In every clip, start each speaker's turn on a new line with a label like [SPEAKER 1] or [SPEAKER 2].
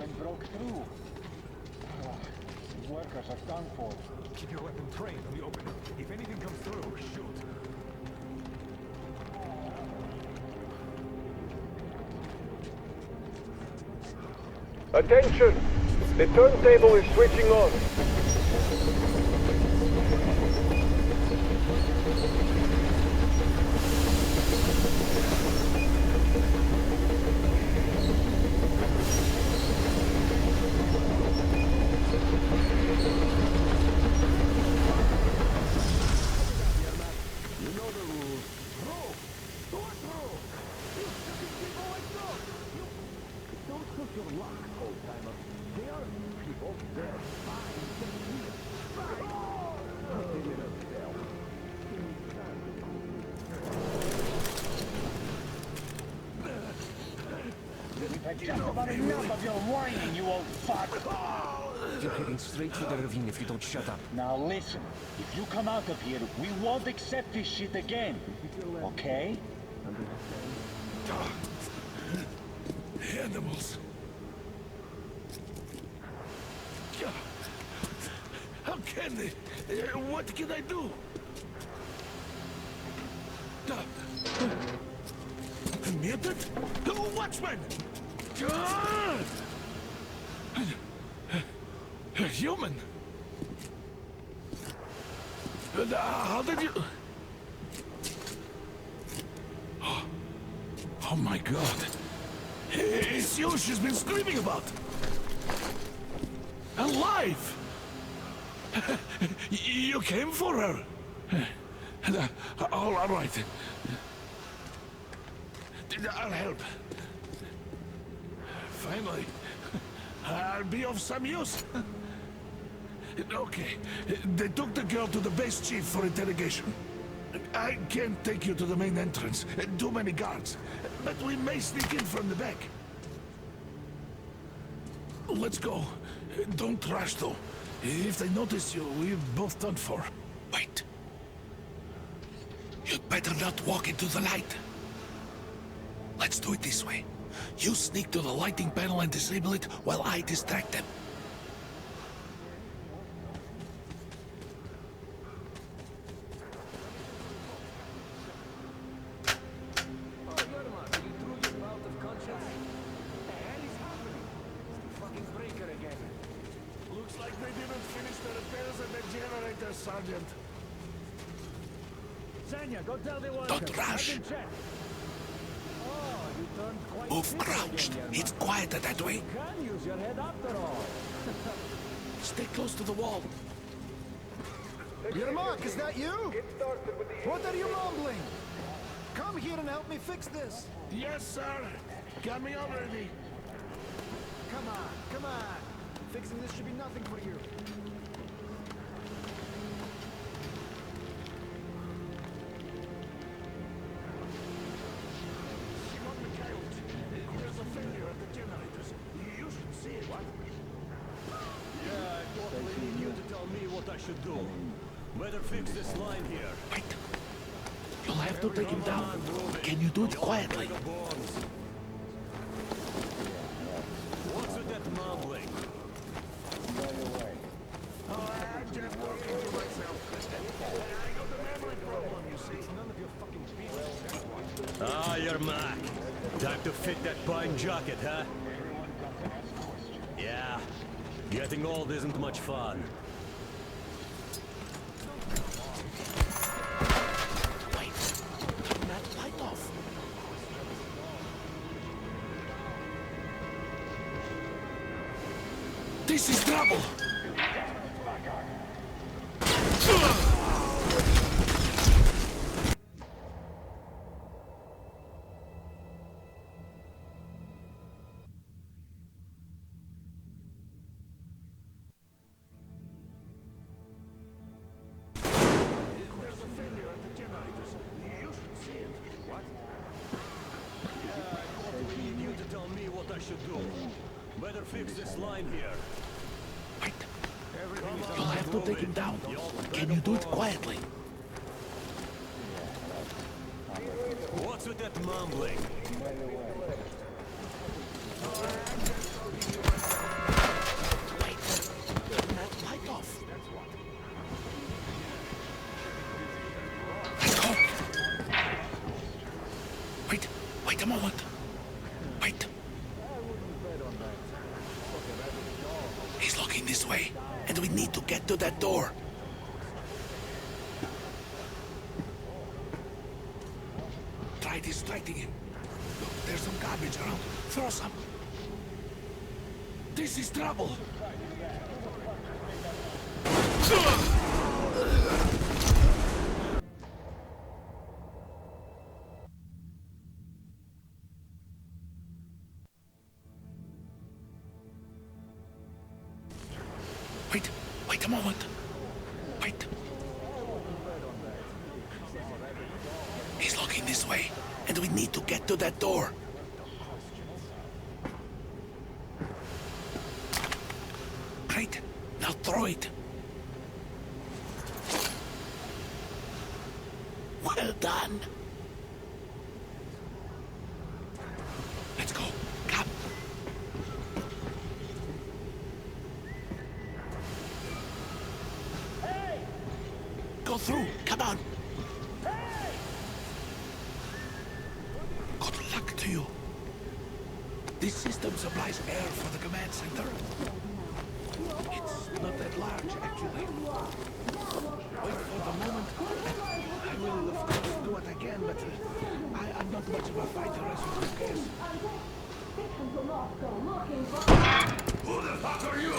[SPEAKER 1] equipment broke through. The workers are done for.
[SPEAKER 2] Keep your weapon trained on the open. If anything comes through, shoot.
[SPEAKER 3] Attention! The turntable is switching on.
[SPEAKER 1] Just about enough of your whining, you old fuck!
[SPEAKER 2] You're heading straight to the ravine if you don't shut up.
[SPEAKER 1] Now listen, if you come out of here, we won't accept this shit again. Okay?
[SPEAKER 4] Animals. How can they? What can I do? Mutant? Watchman! Human? How did you... Oh my god. It's you she's been screaming about. Alive! You came for her. All right. I'll help. Finally, I'll be of some use. Okay, they took the girl to the base chief for interrogation. I can't take you to the main entrance. Too many guards. But we may sneak in from the back. Let's go. Don't rush, though. If they notice you, we're both done for. Wait. You'd better not walk into the light. Let's do it this way. You sneak to the lighting panel and disable it while I distract them. Looks like they didn't finish the repairs at the generator, Sergeant.
[SPEAKER 1] Sanya, go tell the workers.
[SPEAKER 4] Don't rush.
[SPEAKER 1] Oh,
[SPEAKER 4] Move crouched. It's quieter that way.
[SPEAKER 1] can use your head after all.
[SPEAKER 4] Stay close to the wall.
[SPEAKER 5] Yermak, is that you? What are you mumbling? Come here and help me fix this.
[SPEAKER 4] Yes, sir. Coming already.
[SPEAKER 5] Come on, come on. Fixing this should be nothing for you.
[SPEAKER 4] There's a failure at the generators. You should see it. What?
[SPEAKER 6] Yeah, I totally need you to tell me what I should do. Better fix this line here.
[SPEAKER 4] Wait. You'll have to take him down. Can you do it quietly?
[SPEAKER 6] What's with that mumbling?
[SPEAKER 4] I'm just talking to myself. I got the memory problem, you see. None of your fucking business.
[SPEAKER 6] Ah, you're Mac. Time to fit that pine jacket, huh? Yeah. Getting old isn't much fun.
[SPEAKER 4] Wait. Turn that light off. This is trouble.
[SPEAKER 6] You to tell me what I should do. Better fix this line here.
[SPEAKER 4] Wait. You'll have to take him down. Can you do it quietly?
[SPEAKER 6] What's with that mumbling?
[SPEAKER 4] looking this way, and we need to get to that door. Try distracting him. Look, there's some garbage around. Throw some. This is trouble. Wait a moment. Wait. He's looking this way, and we need to get to that door. Great. Now throw it. Well done. Let's go. Come. Go through. Come on. Good luck to you. This system supplies air for the command center. It's not that large, actually. Wait for the moment. I will, of course, do what I can, but I'm not much of a fighter, as you can guess. Who the fuck are you?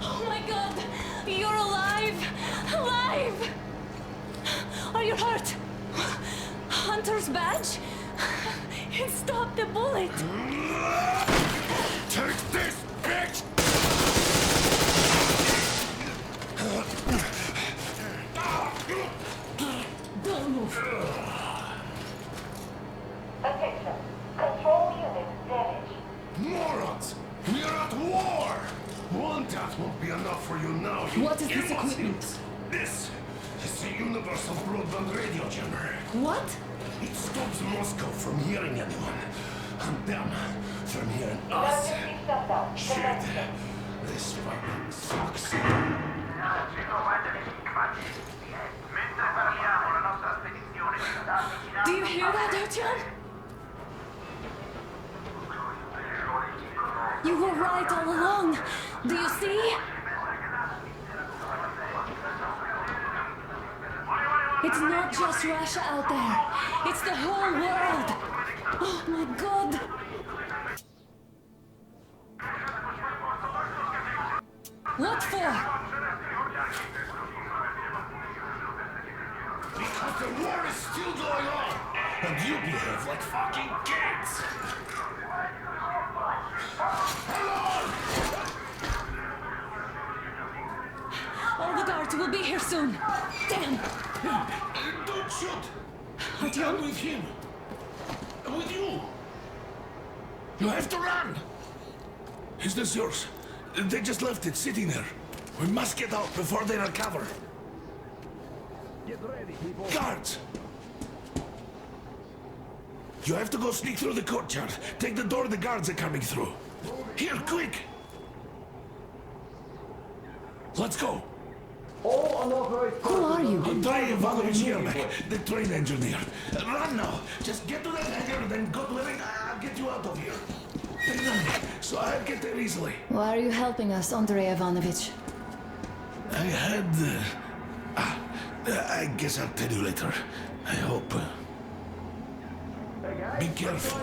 [SPEAKER 7] Oh my God! You're alive! Alive! Are you hurt? Hunter's badge? It stopped the bullet!
[SPEAKER 4] Take this, bitch!
[SPEAKER 7] Don't move!
[SPEAKER 8] Attention. Control unit damaged.
[SPEAKER 4] Morons! We're at war! One death won't be enough for you now.
[SPEAKER 7] What is this equipment?
[SPEAKER 4] This is a universal broadband radio jammer.
[SPEAKER 7] What?
[SPEAKER 4] It stops Moscow from hearing anyone, and them from hearing us.
[SPEAKER 8] Emergency shutdown.
[SPEAKER 4] Shit. This fucking sucks.
[SPEAKER 7] Do you hear that, Artyom? You were right all along. Do you see? It's not just Russia out there. It's the whole world. Oh my God. What for?
[SPEAKER 4] Because the war is still going on, and you behave like fucking kids.
[SPEAKER 7] All the guards will be here soon. Damn.
[SPEAKER 4] Don't shoot.
[SPEAKER 7] Artyom?
[SPEAKER 4] I'm with him. I'm with you. You have to run. Is this yours? They just left it sitting there. We must get out before they recover.
[SPEAKER 2] Get ready, people.
[SPEAKER 4] Guards! You have to go sneak through the courtyard. Take the door the guards are coming through. Here, quick! Let's go.
[SPEAKER 3] All unauthorized
[SPEAKER 7] Who are you?
[SPEAKER 4] Andrei Ivanovich Yermak, the train engineer. Run now. Just get to that hangar, then go to it. I'll get you out of here. Take them, so I'll get there easily.
[SPEAKER 7] Why are you helping us, Andrei Ivanovich?
[SPEAKER 4] I had... I guess I'll tell you later. I hope. Be careful.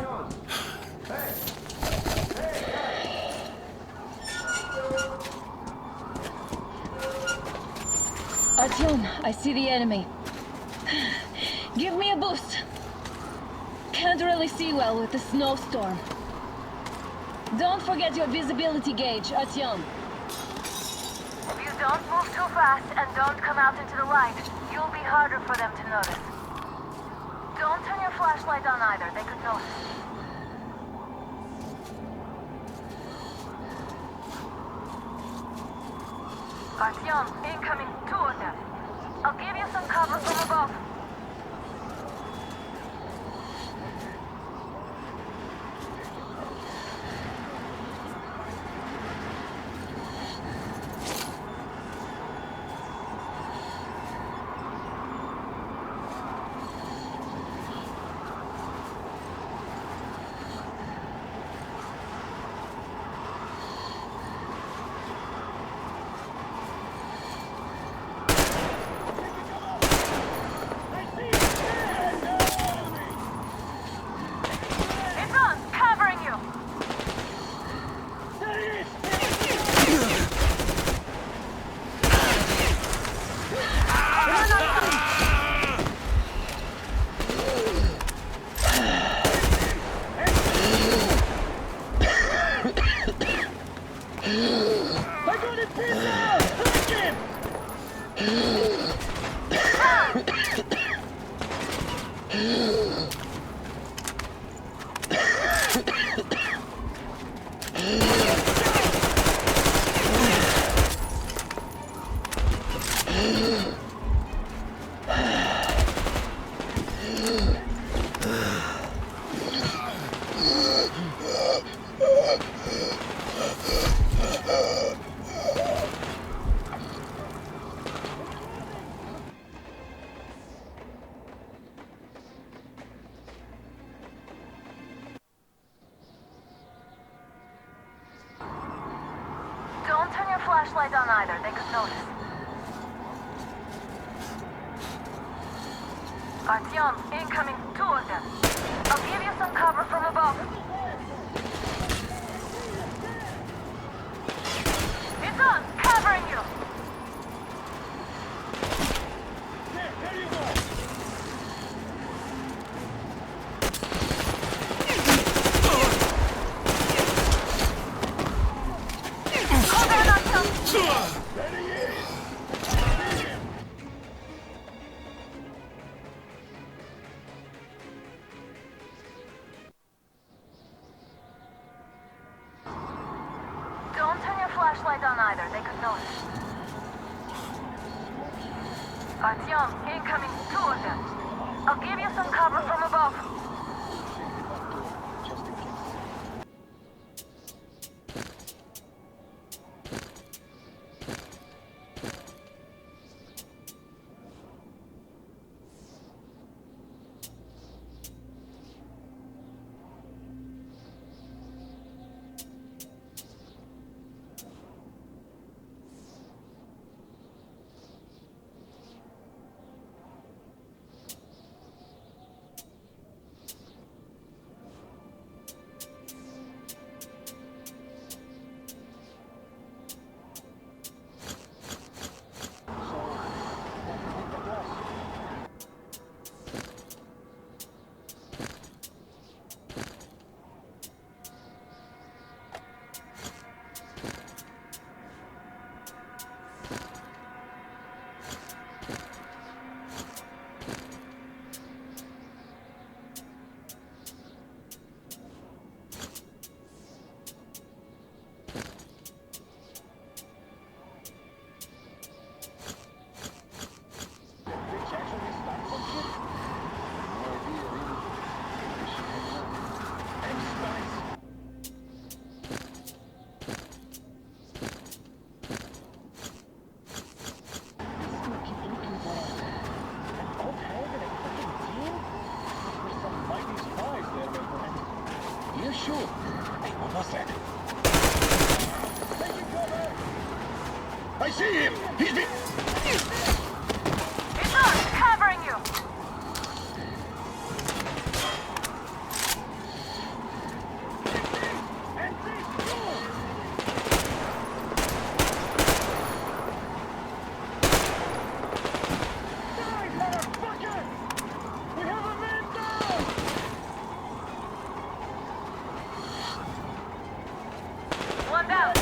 [SPEAKER 7] Artyom, I see the enemy. Give me a boost. Can't really see well with the snowstorm. Don't forget your visibility gauge, Artyom.
[SPEAKER 8] If you don't move too fast and don't come out into the light, you'll be harder for them to notice. Don't turn your flashlight on either, they could notice. Artyom, incoming, 2 of them. I'll give you some cover from above.
[SPEAKER 1] I got him pinned down! Take him!
[SPEAKER 8] Don't turn your flashlight on either, they could notice. Artyom, incoming, 2 of them. I'll give you some cover from above. It's on, covering you.
[SPEAKER 1] There you go!
[SPEAKER 8] Hold on, Artyom.
[SPEAKER 1] There he is!
[SPEAKER 8] Don't turn your flashlight on either, they could notice. Artyom, incoming, 2 of them. I'll give you some cover from above.
[SPEAKER 1] You sure? Hey, what was that? Taking cover! I see him! He's been...
[SPEAKER 8] It's on, covering you.
[SPEAKER 1] And this door! Die, motherfucker! We have a man down!
[SPEAKER 8] One down.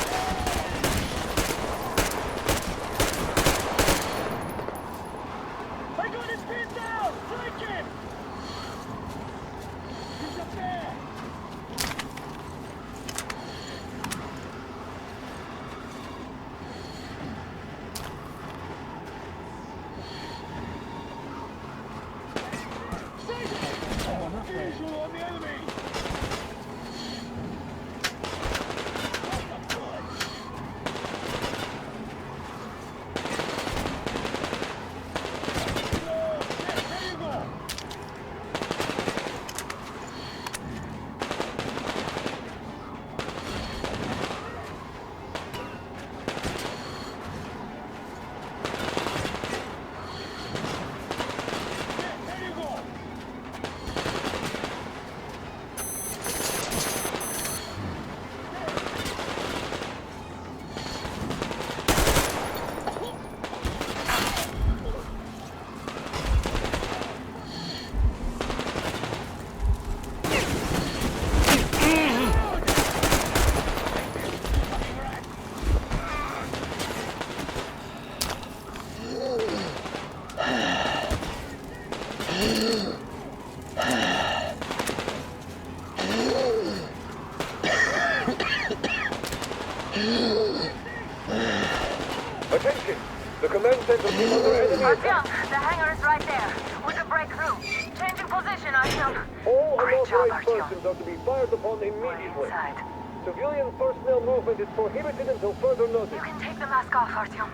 [SPEAKER 3] Attention! The command center is under enemy
[SPEAKER 8] Artyom,
[SPEAKER 3] attack.
[SPEAKER 8] the hangar is right there. We can break through. Changing position, Artyom.
[SPEAKER 3] All
[SPEAKER 8] Great job,
[SPEAKER 3] unauthorized
[SPEAKER 8] Artyom.
[SPEAKER 3] persons are to be fired upon
[SPEAKER 8] We're
[SPEAKER 3] immediately.
[SPEAKER 8] inside.
[SPEAKER 3] Civilian personnel movement is prohibited until further
[SPEAKER 8] You
[SPEAKER 3] notice.
[SPEAKER 8] can take the mask off, Artyom.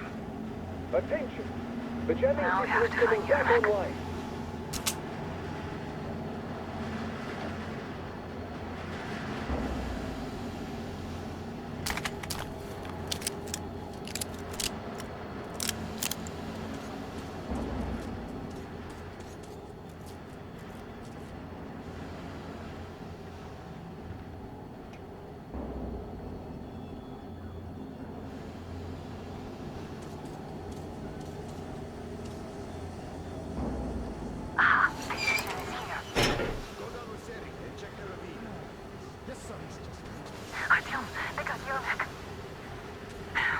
[SPEAKER 3] Attention! The jamming
[SPEAKER 8] Now we
[SPEAKER 3] system
[SPEAKER 8] have
[SPEAKER 3] is
[SPEAKER 8] to
[SPEAKER 3] coming
[SPEAKER 8] find your
[SPEAKER 3] back
[SPEAKER 8] back.
[SPEAKER 3] online.
[SPEAKER 8] Ah, the engine is here.
[SPEAKER 5] Go down with Seri and check the ravine. Yes, sir.
[SPEAKER 8] Artyom, they got Yermak.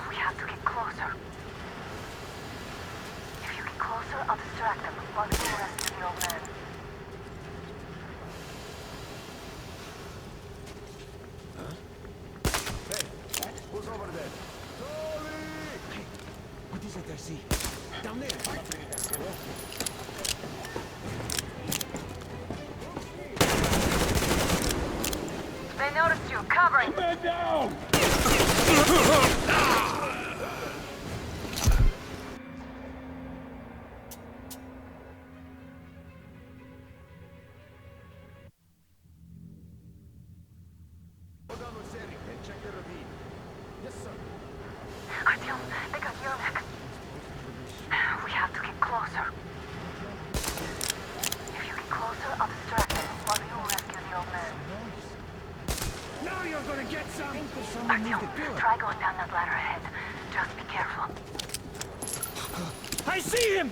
[SPEAKER 8] We have to get closer. If you get closer, I'll distract them while you rescue the old man.
[SPEAKER 5] Who's over there?
[SPEAKER 4] Hey, what is it I see? Down there.
[SPEAKER 8] They noticed you. Covering.
[SPEAKER 1] Man down!
[SPEAKER 5] Go down with Seri and check the ravine. Yes, sir.
[SPEAKER 8] Artyom, they got Yermak. We have to get closer. If you get closer, I'll distract them while you rescue the old man.
[SPEAKER 4] Now you're gonna get some.
[SPEAKER 8] Artyom, try going down that ladder ahead. Just be careful.
[SPEAKER 4] I see him.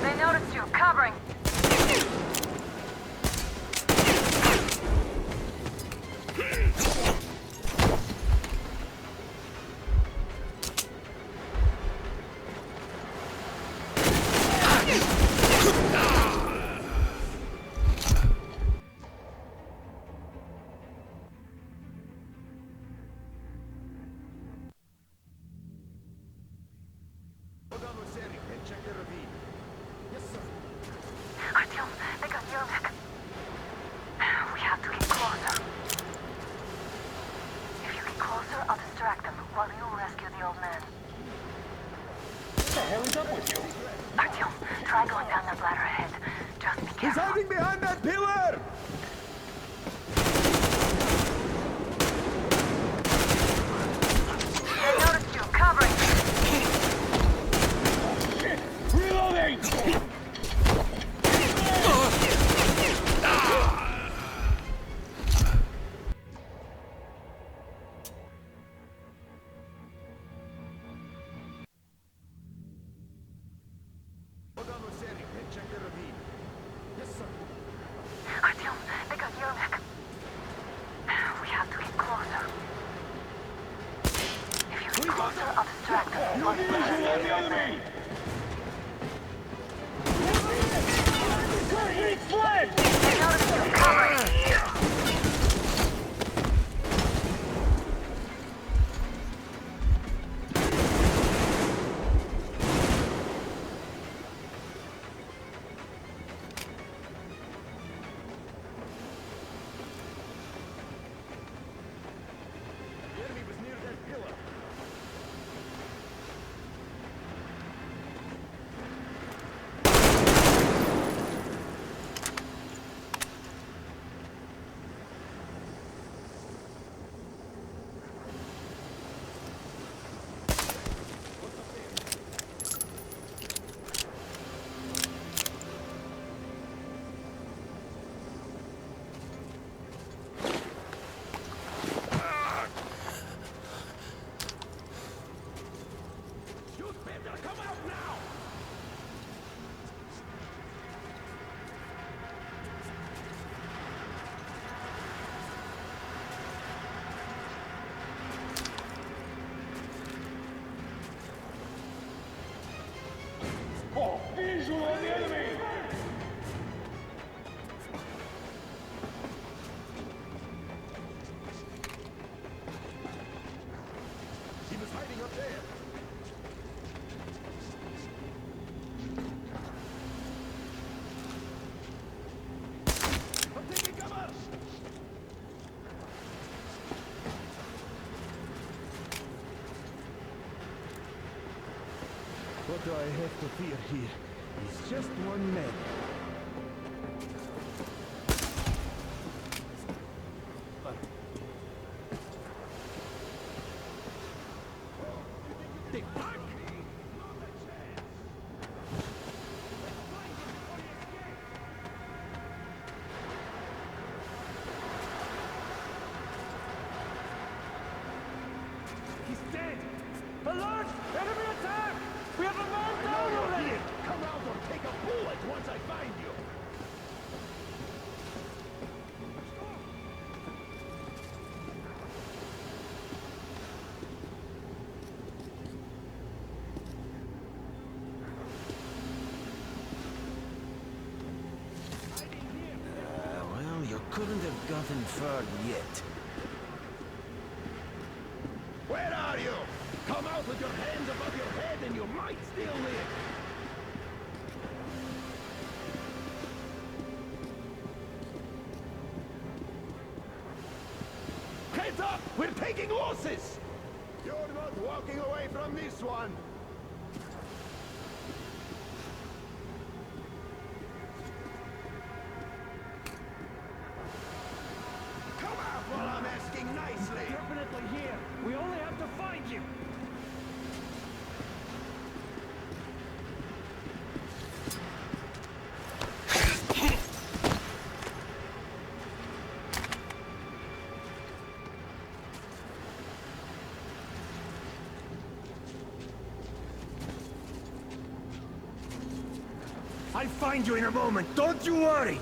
[SPEAKER 8] They noticed you. Covering.
[SPEAKER 5] Go down with Seri and check the ravine. Yes, sir.
[SPEAKER 8] Artyom, they got Yermak. We have to get closer. If you get closer, I'll distract them while you rescue the old man.
[SPEAKER 1] What the hell is up with you?
[SPEAKER 8] Artyom, try going down that ladder ahead. Just be careful.
[SPEAKER 5] hiding behind that pillar!
[SPEAKER 8] They noticed you. Covering.
[SPEAKER 1] Shit! Reloading!
[SPEAKER 5] Go down with Seri and check the ravine. Yes, sir.
[SPEAKER 8] Artyom, they got Yermak. We have to get closer. If you get closer, I'll distract them while you rescue
[SPEAKER 1] Visual on
[SPEAKER 8] the
[SPEAKER 1] the
[SPEAKER 8] old man.
[SPEAKER 1] enemy!
[SPEAKER 5] What do I have to fear here? It's just one man.
[SPEAKER 2] He's dead! Alert! Enemy attack! We have a man down already!
[SPEAKER 6] Come out or take a bullet once I find you!
[SPEAKER 5] Well, you couldn't have gotten far yet.
[SPEAKER 6] Where are you? Come out with your hands above your head and you might still live! Heads up! We're taking losses! You're not walking away from this one! Come out while I'm asking nicely!
[SPEAKER 2] Definitely here! We only have to find you!
[SPEAKER 5] I'll find you in a moment, don't you worry!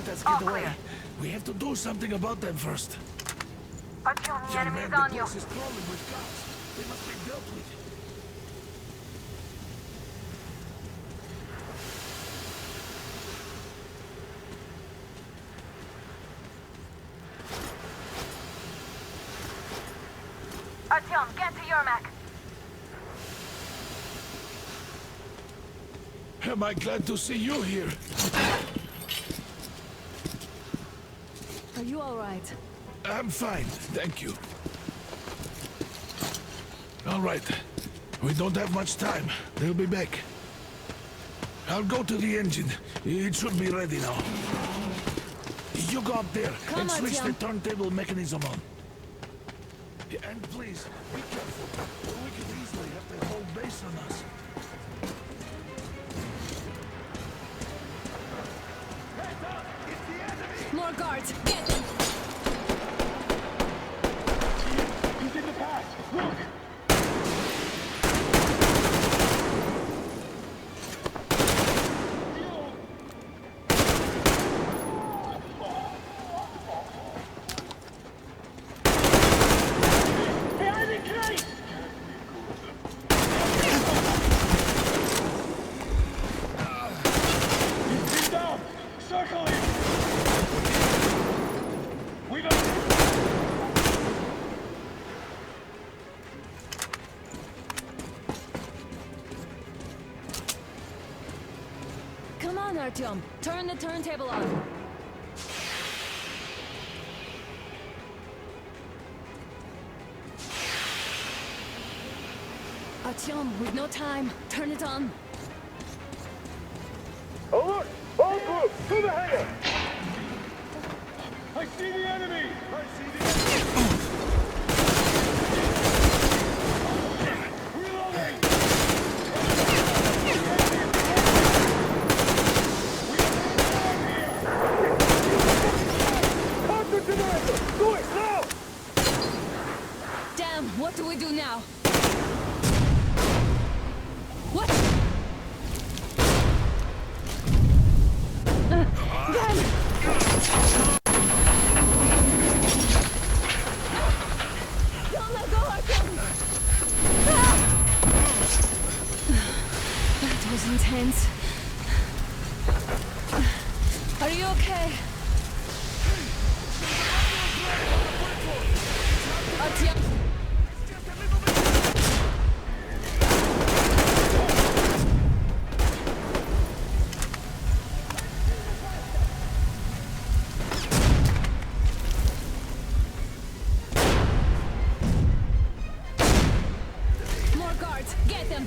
[SPEAKER 4] Let's get away. We have to do something about them first.
[SPEAKER 8] Artyom, the
[SPEAKER 4] Young
[SPEAKER 8] enemy's
[SPEAKER 4] man,
[SPEAKER 8] on
[SPEAKER 4] the
[SPEAKER 8] you.
[SPEAKER 4] place is crawling with guards. They must be dealt with.
[SPEAKER 8] Artyom, get to Yermak.
[SPEAKER 4] Am I glad to see you here?
[SPEAKER 7] Are you all right?
[SPEAKER 4] I'm fine, thank you. All right. We don't have much time. They'll be back. I'll go to the engine. It should be ready now. You go up there and switch the turntable mechanism on. And please, be careful. We could easily have the whole base on us.
[SPEAKER 6] Heads up! It's the enemy!
[SPEAKER 7] More guards! Get them!
[SPEAKER 1] He's in the pass! Look!
[SPEAKER 7] Artyom. Turn the turntable on. Artyom, we've no time. Turn it on.
[SPEAKER 3] Alert! All groups, to the hangar!
[SPEAKER 1] I see the enemy!
[SPEAKER 6] I see the enemy!
[SPEAKER 1] Reloading!
[SPEAKER 3] Contact generator! Do it now!
[SPEAKER 7] Damn, what do we do now? What? Ben! Don't let go, Artyom! Ah! That was intense. Are you okay? Artyom! More guards! Get them!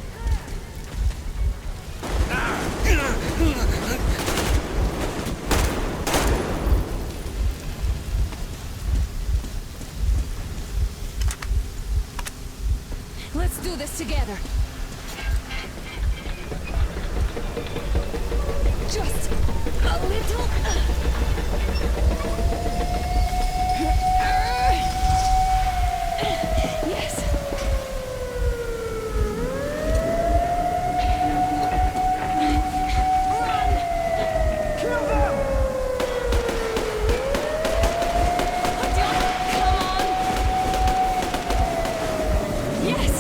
[SPEAKER 7] Let's do this together. Just a little. Yes. Run!
[SPEAKER 3] Kill them!
[SPEAKER 7] Come on! Yes!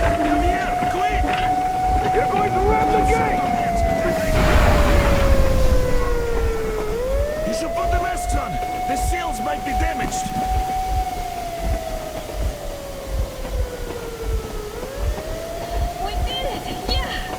[SPEAKER 6] Come here, quick!
[SPEAKER 3] You're going to ram the gate!
[SPEAKER 6] You should put the masks on. The seals might be damaged.
[SPEAKER 7] We did it! Yeah!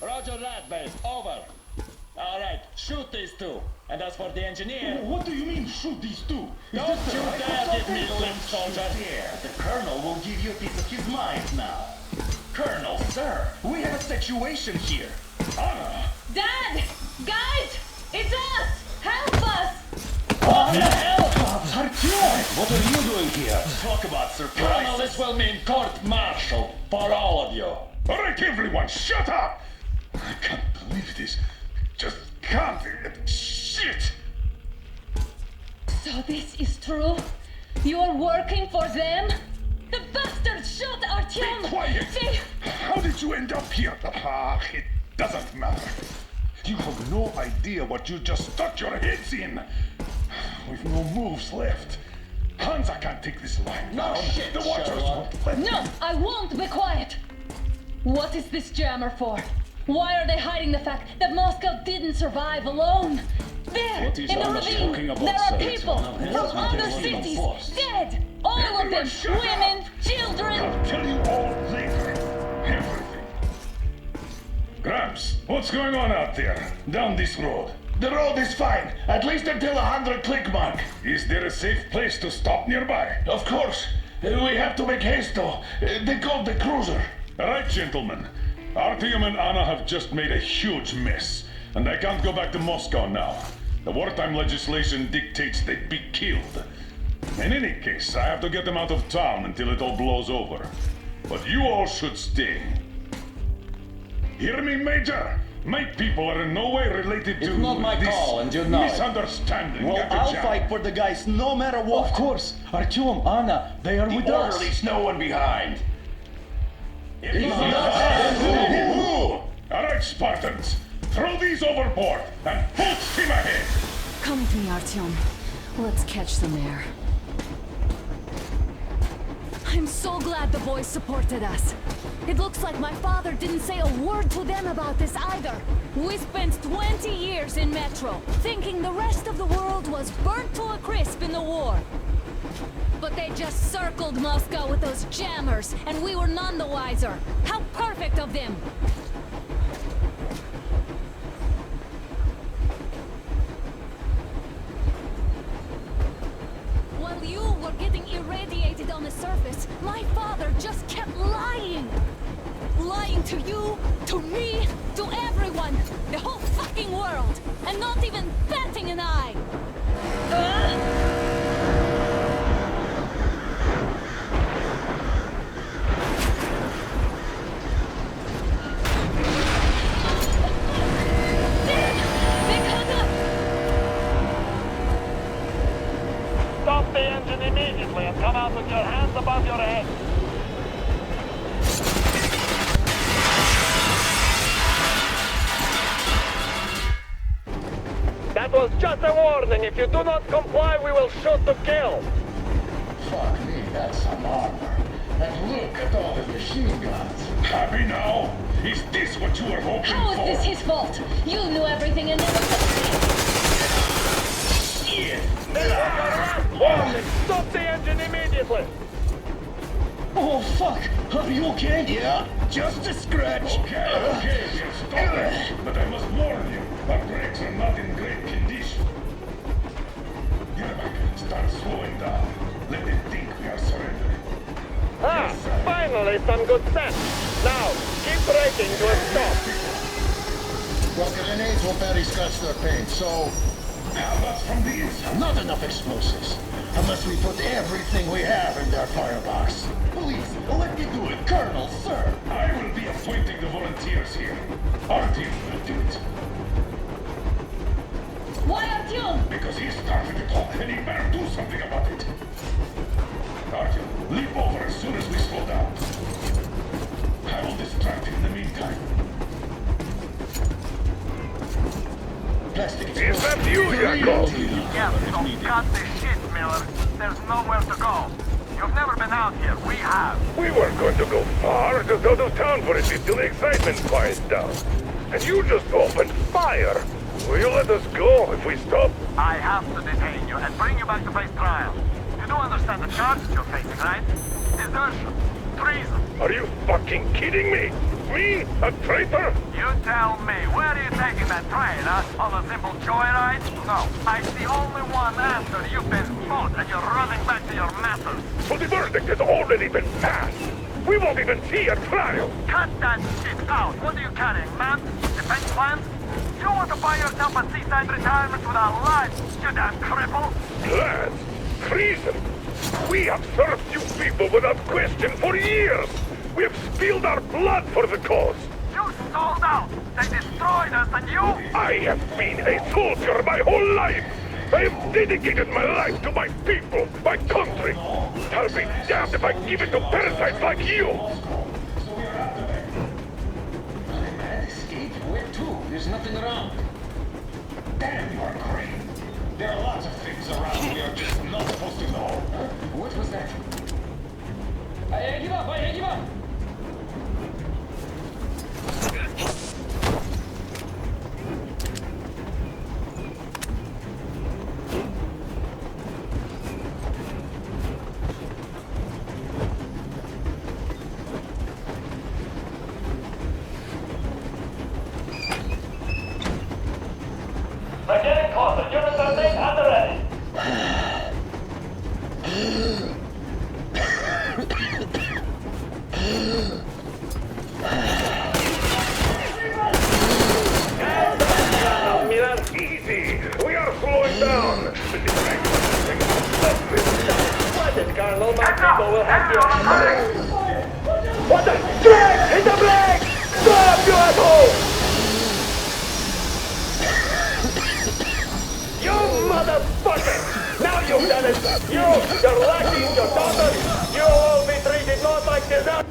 [SPEAKER 1] Roger that, base. Over. All right, shoot these two. And as for the engineer...
[SPEAKER 9] What do you mean, shoot these two?
[SPEAKER 1] Don't you dare give me lip, soldier.
[SPEAKER 9] Here, the Colonel will give you a piece of his mind now. Colonel, sir, we have a situation here. Anna!
[SPEAKER 7] Dad! Guys! It's us! Help us!
[SPEAKER 1] What the hell?
[SPEAKER 9] Artyom! What are you doing here? Talk about
[SPEAKER 1] Colonel,
[SPEAKER 9] surprise.
[SPEAKER 1] this will mean court-martial for all of you.
[SPEAKER 9] All right, everyone, shut up! I can't believe this. Just can't. Shit!
[SPEAKER 7] So this is true? You're working for them? The bastards shot Artyom!
[SPEAKER 9] Be quiet!
[SPEAKER 7] They...
[SPEAKER 9] How did you end up here? Ah, it doesn't matter. You have no idea what you just stuck your heads in. We've no moves left. Hansa can't take this line
[SPEAKER 1] No
[SPEAKER 9] down.
[SPEAKER 1] shit,
[SPEAKER 9] The Watchers
[SPEAKER 1] Sherlock.
[SPEAKER 9] won't let
[SPEAKER 7] No,
[SPEAKER 9] them.
[SPEAKER 7] I won't be quiet! What is this jammer for? Why are they hiding the fact that Moscow didn't survive alone? There,
[SPEAKER 1] What is
[SPEAKER 7] in the
[SPEAKER 1] Anna
[SPEAKER 7] ravine,
[SPEAKER 1] talking about,
[SPEAKER 7] there are
[SPEAKER 1] sir?
[SPEAKER 7] people
[SPEAKER 1] It's one of his
[SPEAKER 7] from other
[SPEAKER 1] ideas.
[SPEAKER 7] cities,
[SPEAKER 1] Forced.
[SPEAKER 7] dead! All of them,
[SPEAKER 9] Everyone shut up.
[SPEAKER 7] women, children!
[SPEAKER 9] I'll tell you all later. Everything. Gramps, what's going on out there? Down this road. The road is fine, at least until 100 click mark. Is there a safe place to stop nearby? Of course. We have to make haste though. They called the cruiser. All right, gentlemen. Artyom and Anna have just made a huge mess, and I can't go back to Moscow now. The wartime legislation dictates they be killed. In any case, I have to get them out of town until it all blows over. But you all should stay. Hear me, Major? My people are in no way related to
[SPEAKER 1] It's not my
[SPEAKER 9] this
[SPEAKER 1] call, and you know it.
[SPEAKER 9] misunderstanding.
[SPEAKER 1] Well,
[SPEAKER 9] Got the
[SPEAKER 1] I'll
[SPEAKER 9] jam.
[SPEAKER 1] fight for the guys no matter what. Of course. Artyom, Anna, they are with us.
[SPEAKER 9] Orderlies, no one behind. All right, Spartans. Throw these overboard and full steam ahead.
[SPEAKER 7] Come with me, Artyom. Let's catch some air. I'm so glad the boys supported us. It looks like my father didn't say a word to them about this either. We spent 20 years in Metro, thinking the rest of the world was burnt to a crisp in the war. But they just circled Moscow with those jammers, and we were none the wiser. How perfect of them! While you were getting irradiated on the surface, my father just kept lying! Lying to you, to me, to everyone! The whole fucking world! And not even batting an eye!
[SPEAKER 3] Stop the engine immediately and come out with your hands above your head. That was just a warning. If you do not comply, we will shoot to kill.
[SPEAKER 9] Fuck me, that's some armor. And look at all the machine guns. Happy now? Is this what you were hoping
[SPEAKER 7] How
[SPEAKER 9] for?
[SPEAKER 7] is this his fault? You knew everything and never said
[SPEAKER 9] Shit!
[SPEAKER 3] Warning! Stop the engine immediately.
[SPEAKER 1] Oh, fuck! Are you okay?
[SPEAKER 9] Yeah,
[SPEAKER 1] Just a scratch.
[SPEAKER 9] okay, we'll stop it. But I must warn you, our brakes are not in great condition. Get back, start slowing down. Let them think we are surrendering.
[SPEAKER 3] Ah, finally some good sense. Now, keep braking to a stop.
[SPEAKER 5] Well, grenades will barely scratch their paint, so
[SPEAKER 9] Now that's from the inside.
[SPEAKER 5] not enough explosives. Unless we put everything we have in their firebox.
[SPEAKER 1] Please, let me do it, Colonel, sir.
[SPEAKER 9] I will be appointing the volunteers here. Our team will do it.
[SPEAKER 7] Why Artyom?
[SPEAKER 9] Because he started it all, and he better do something about it. Artyom, leap over as soon as we slow down. I will distract him in the meantime.
[SPEAKER 5] Plastic
[SPEAKER 9] Is that you, Yakov?
[SPEAKER 2] Yeah, so cut the shit, Miller. There's nowhere to go. You've never been out here. We have.
[SPEAKER 9] We weren't going to go far, just out of town for a bit till the excitement quiets down. And you just opened fire. Will you let us go if we stop?
[SPEAKER 2] I have to detain you and bring you back to face trial. You do understand the charges you're facing, right? Desertion. Treason.
[SPEAKER 9] Are you fucking kidding me? Me? A traitor?
[SPEAKER 2] You tell me, where are you taking that train, huh? On a simple joyride? No, I see only one answer. You've been fought and you're running back to your masters.
[SPEAKER 9] So the verdict has already been passed. We won't even see a trial.
[SPEAKER 2] Cut that shit out. What are you carrying, man? Defense plans? You want to buy yourself a seaside retirement without life, you damn cripple?
[SPEAKER 9] Plans? Treason? We have served you people without question for years. We have spilled our blood for the cause.
[SPEAKER 2] You sold out. They destroyed us and you...
[SPEAKER 9] I have been a soldier my whole life. I have dedicated my life to my people, my country. I'll be damned if I give it to parasites like you.
[SPEAKER 1] Escape? Where to? There's nothing around.
[SPEAKER 9] Damn, you are great. There are lots of things around we are just not supposed to know.
[SPEAKER 1] What was that?
[SPEAKER 2] I give up. We're getting closer. Units are made and ready.
[SPEAKER 9] Easy. We are slowing down.
[SPEAKER 3] What is Colonel? My people will have you. What the? Brake! Hit the brake! Stop, you asshole! You motherfucker! Now you've done it! Your lackeys, your daughters, you'll all be treated not like dessert!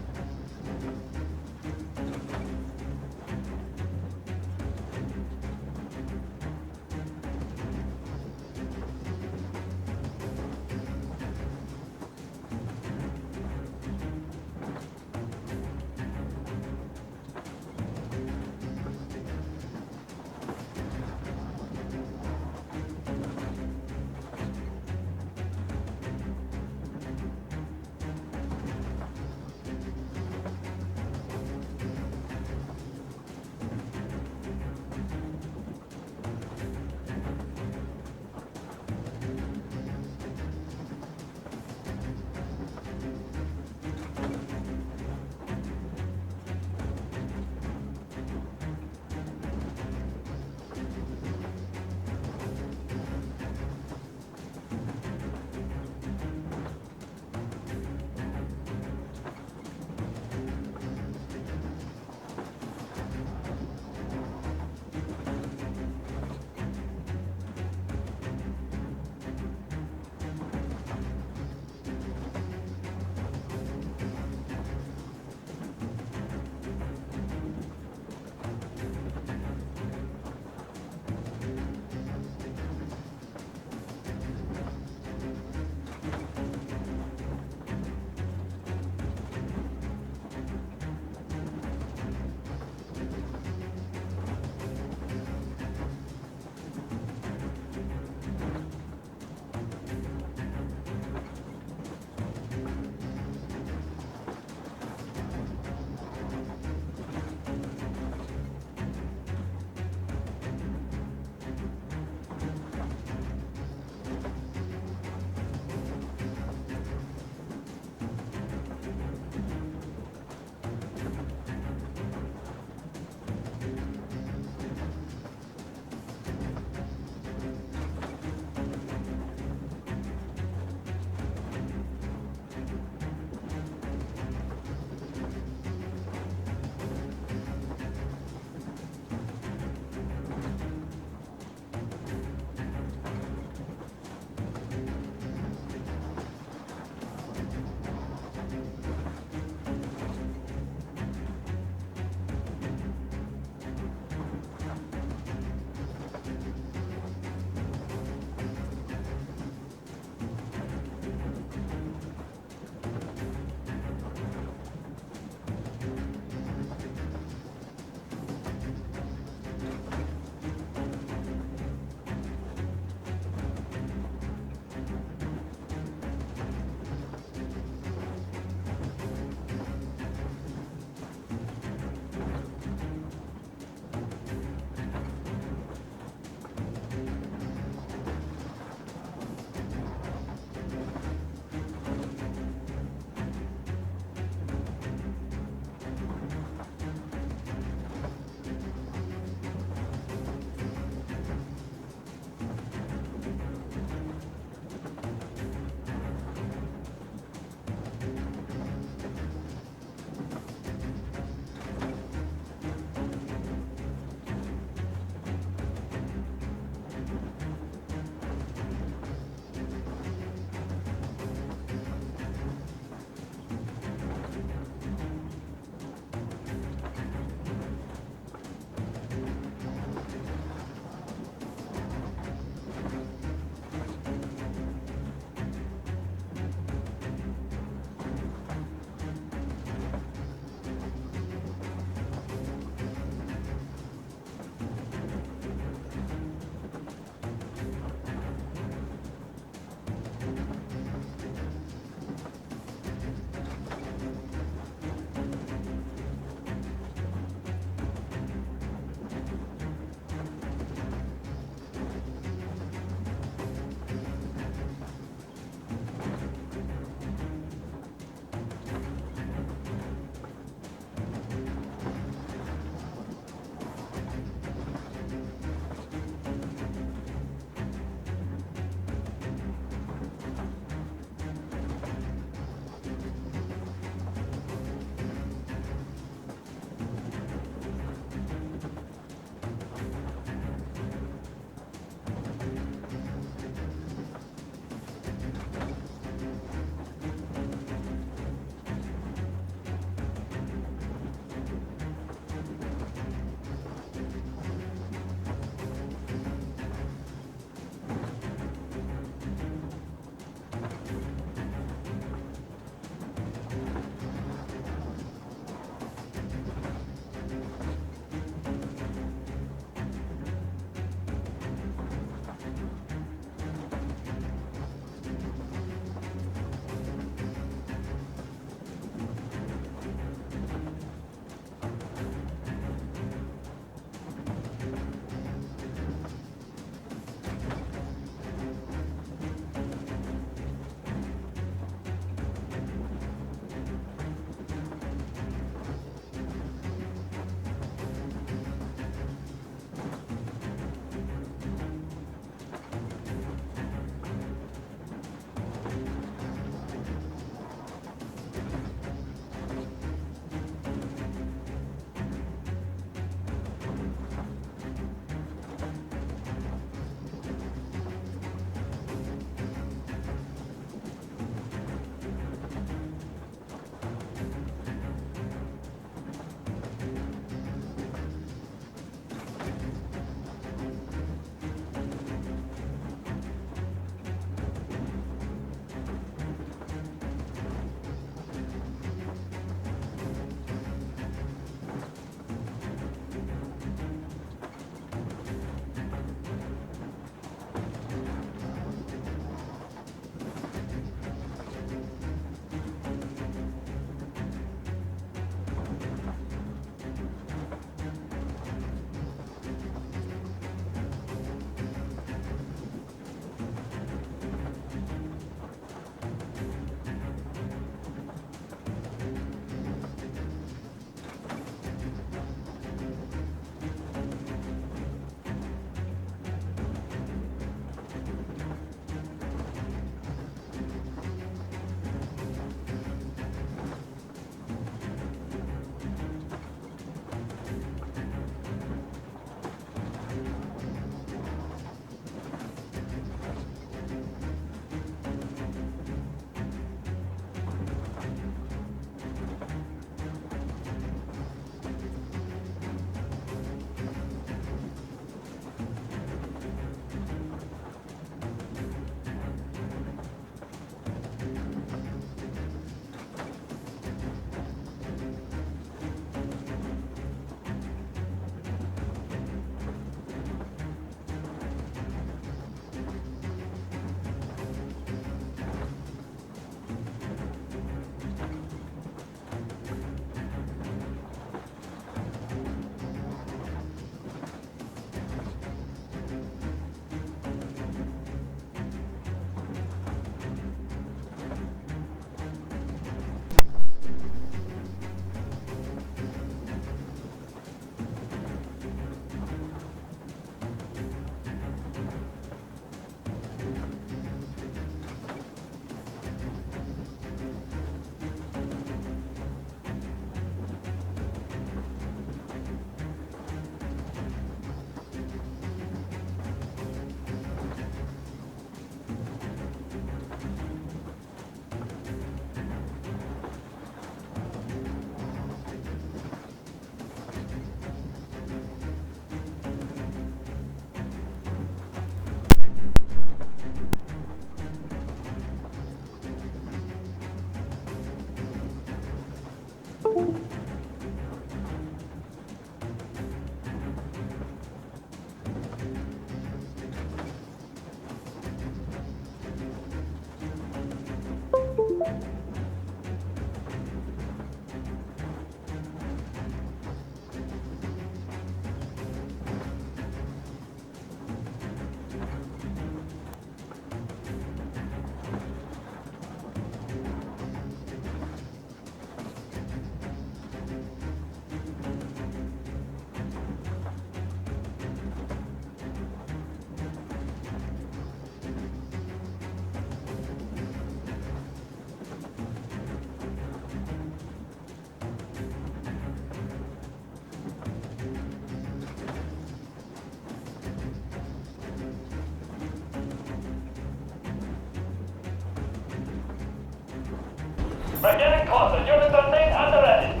[SPEAKER 2] We're getting closer. Units remain at the ready.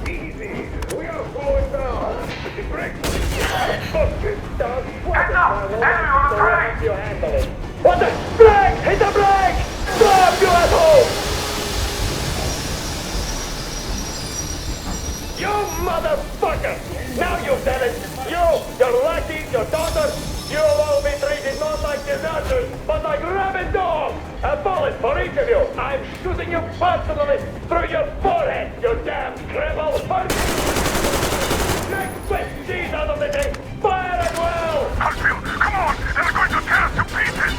[SPEAKER 3] Easy. We are slowing down. The brakes. Fuck this down.
[SPEAKER 2] Heads up! Enemy on the train!
[SPEAKER 3] You handle it. What the? Brake! Hit the brake! Stop, you asshole! You motherfucker! Now you've done it! You, your lackey, your daughter, you'll all be treated not like deserters, but like rabid dogs! A bullet for each of you! I'm shooting you personally through your forehead, you damn cripple! Next quick cheese out of the thing! Fire at will!
[SPEAKER 2] Hartsfield, come on! They're going to tear us to pieces!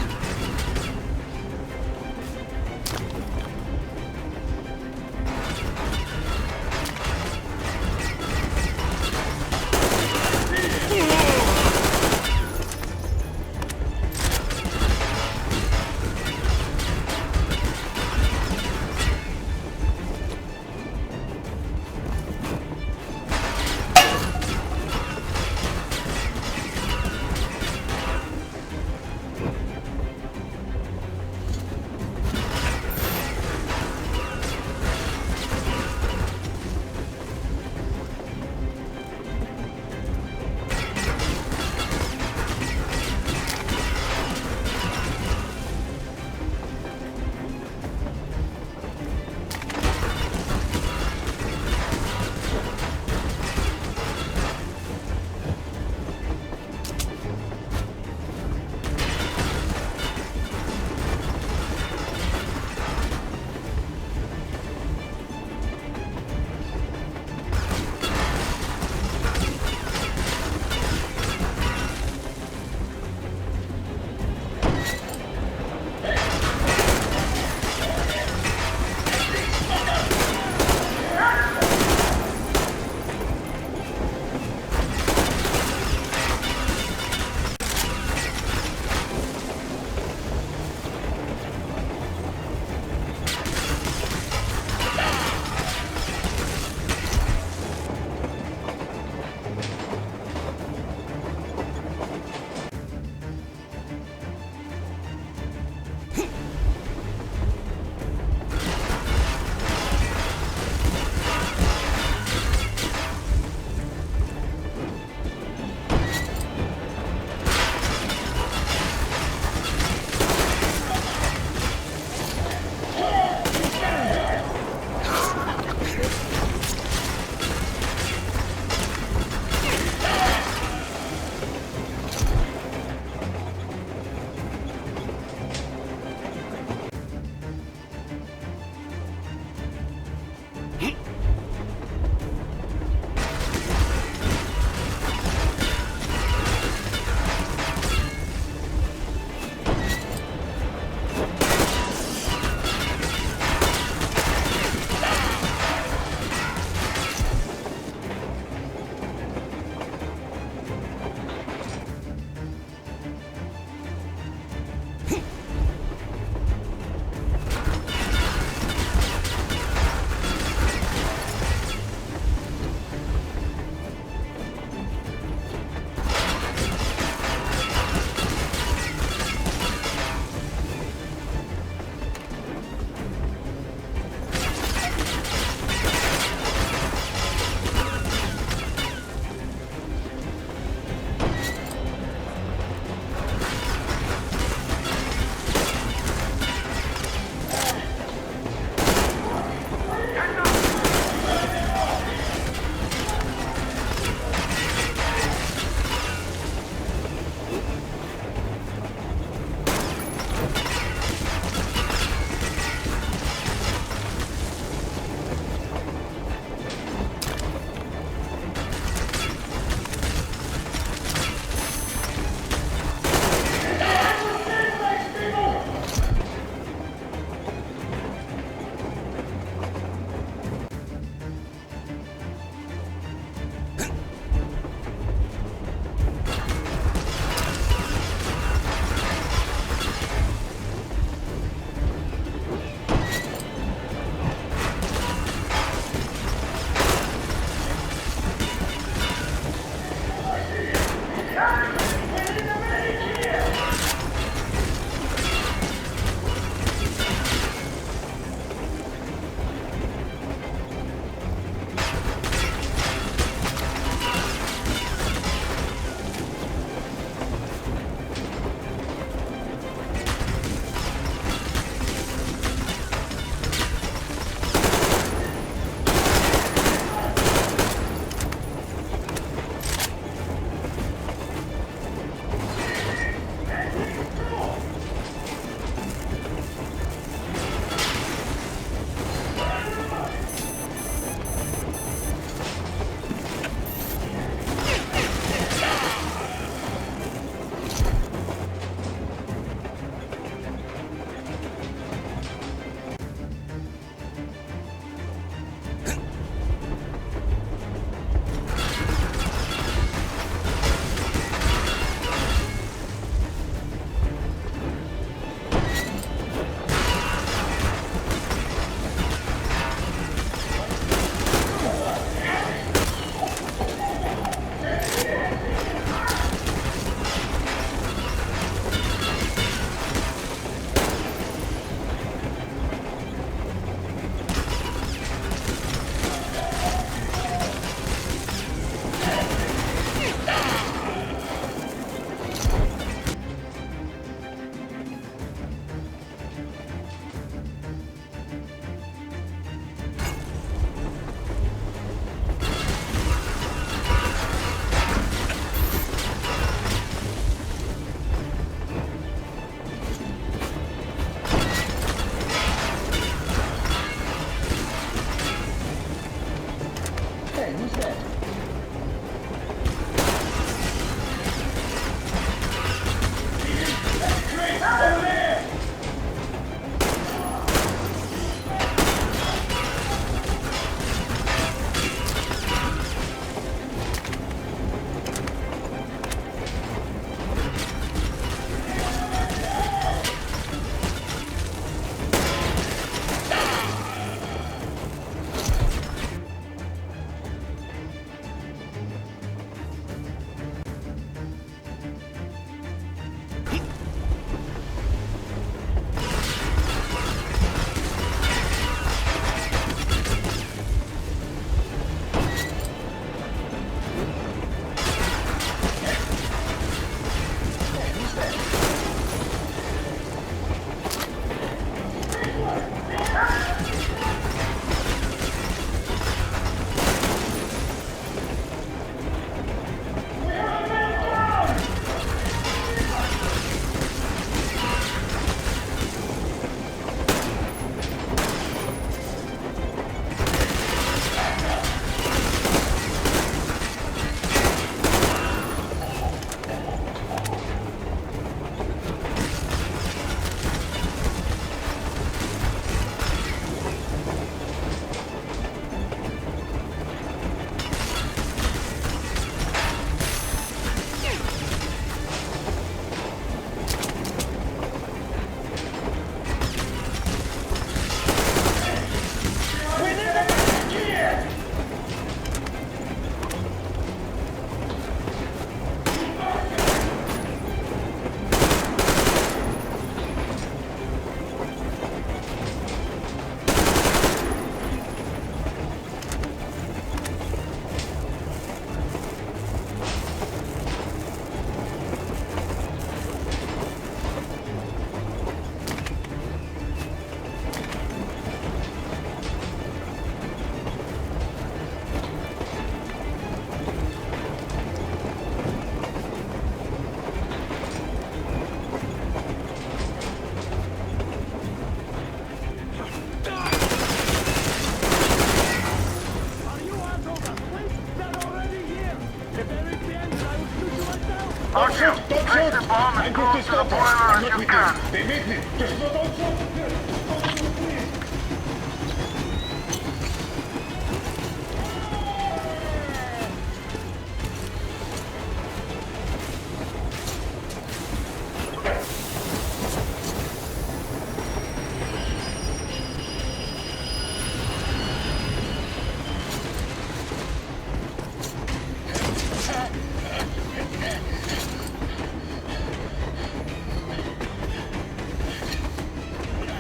[SPEAKER 2] as close to the boiler as you can.
[SPEAKER 9] They made me. Just not outside.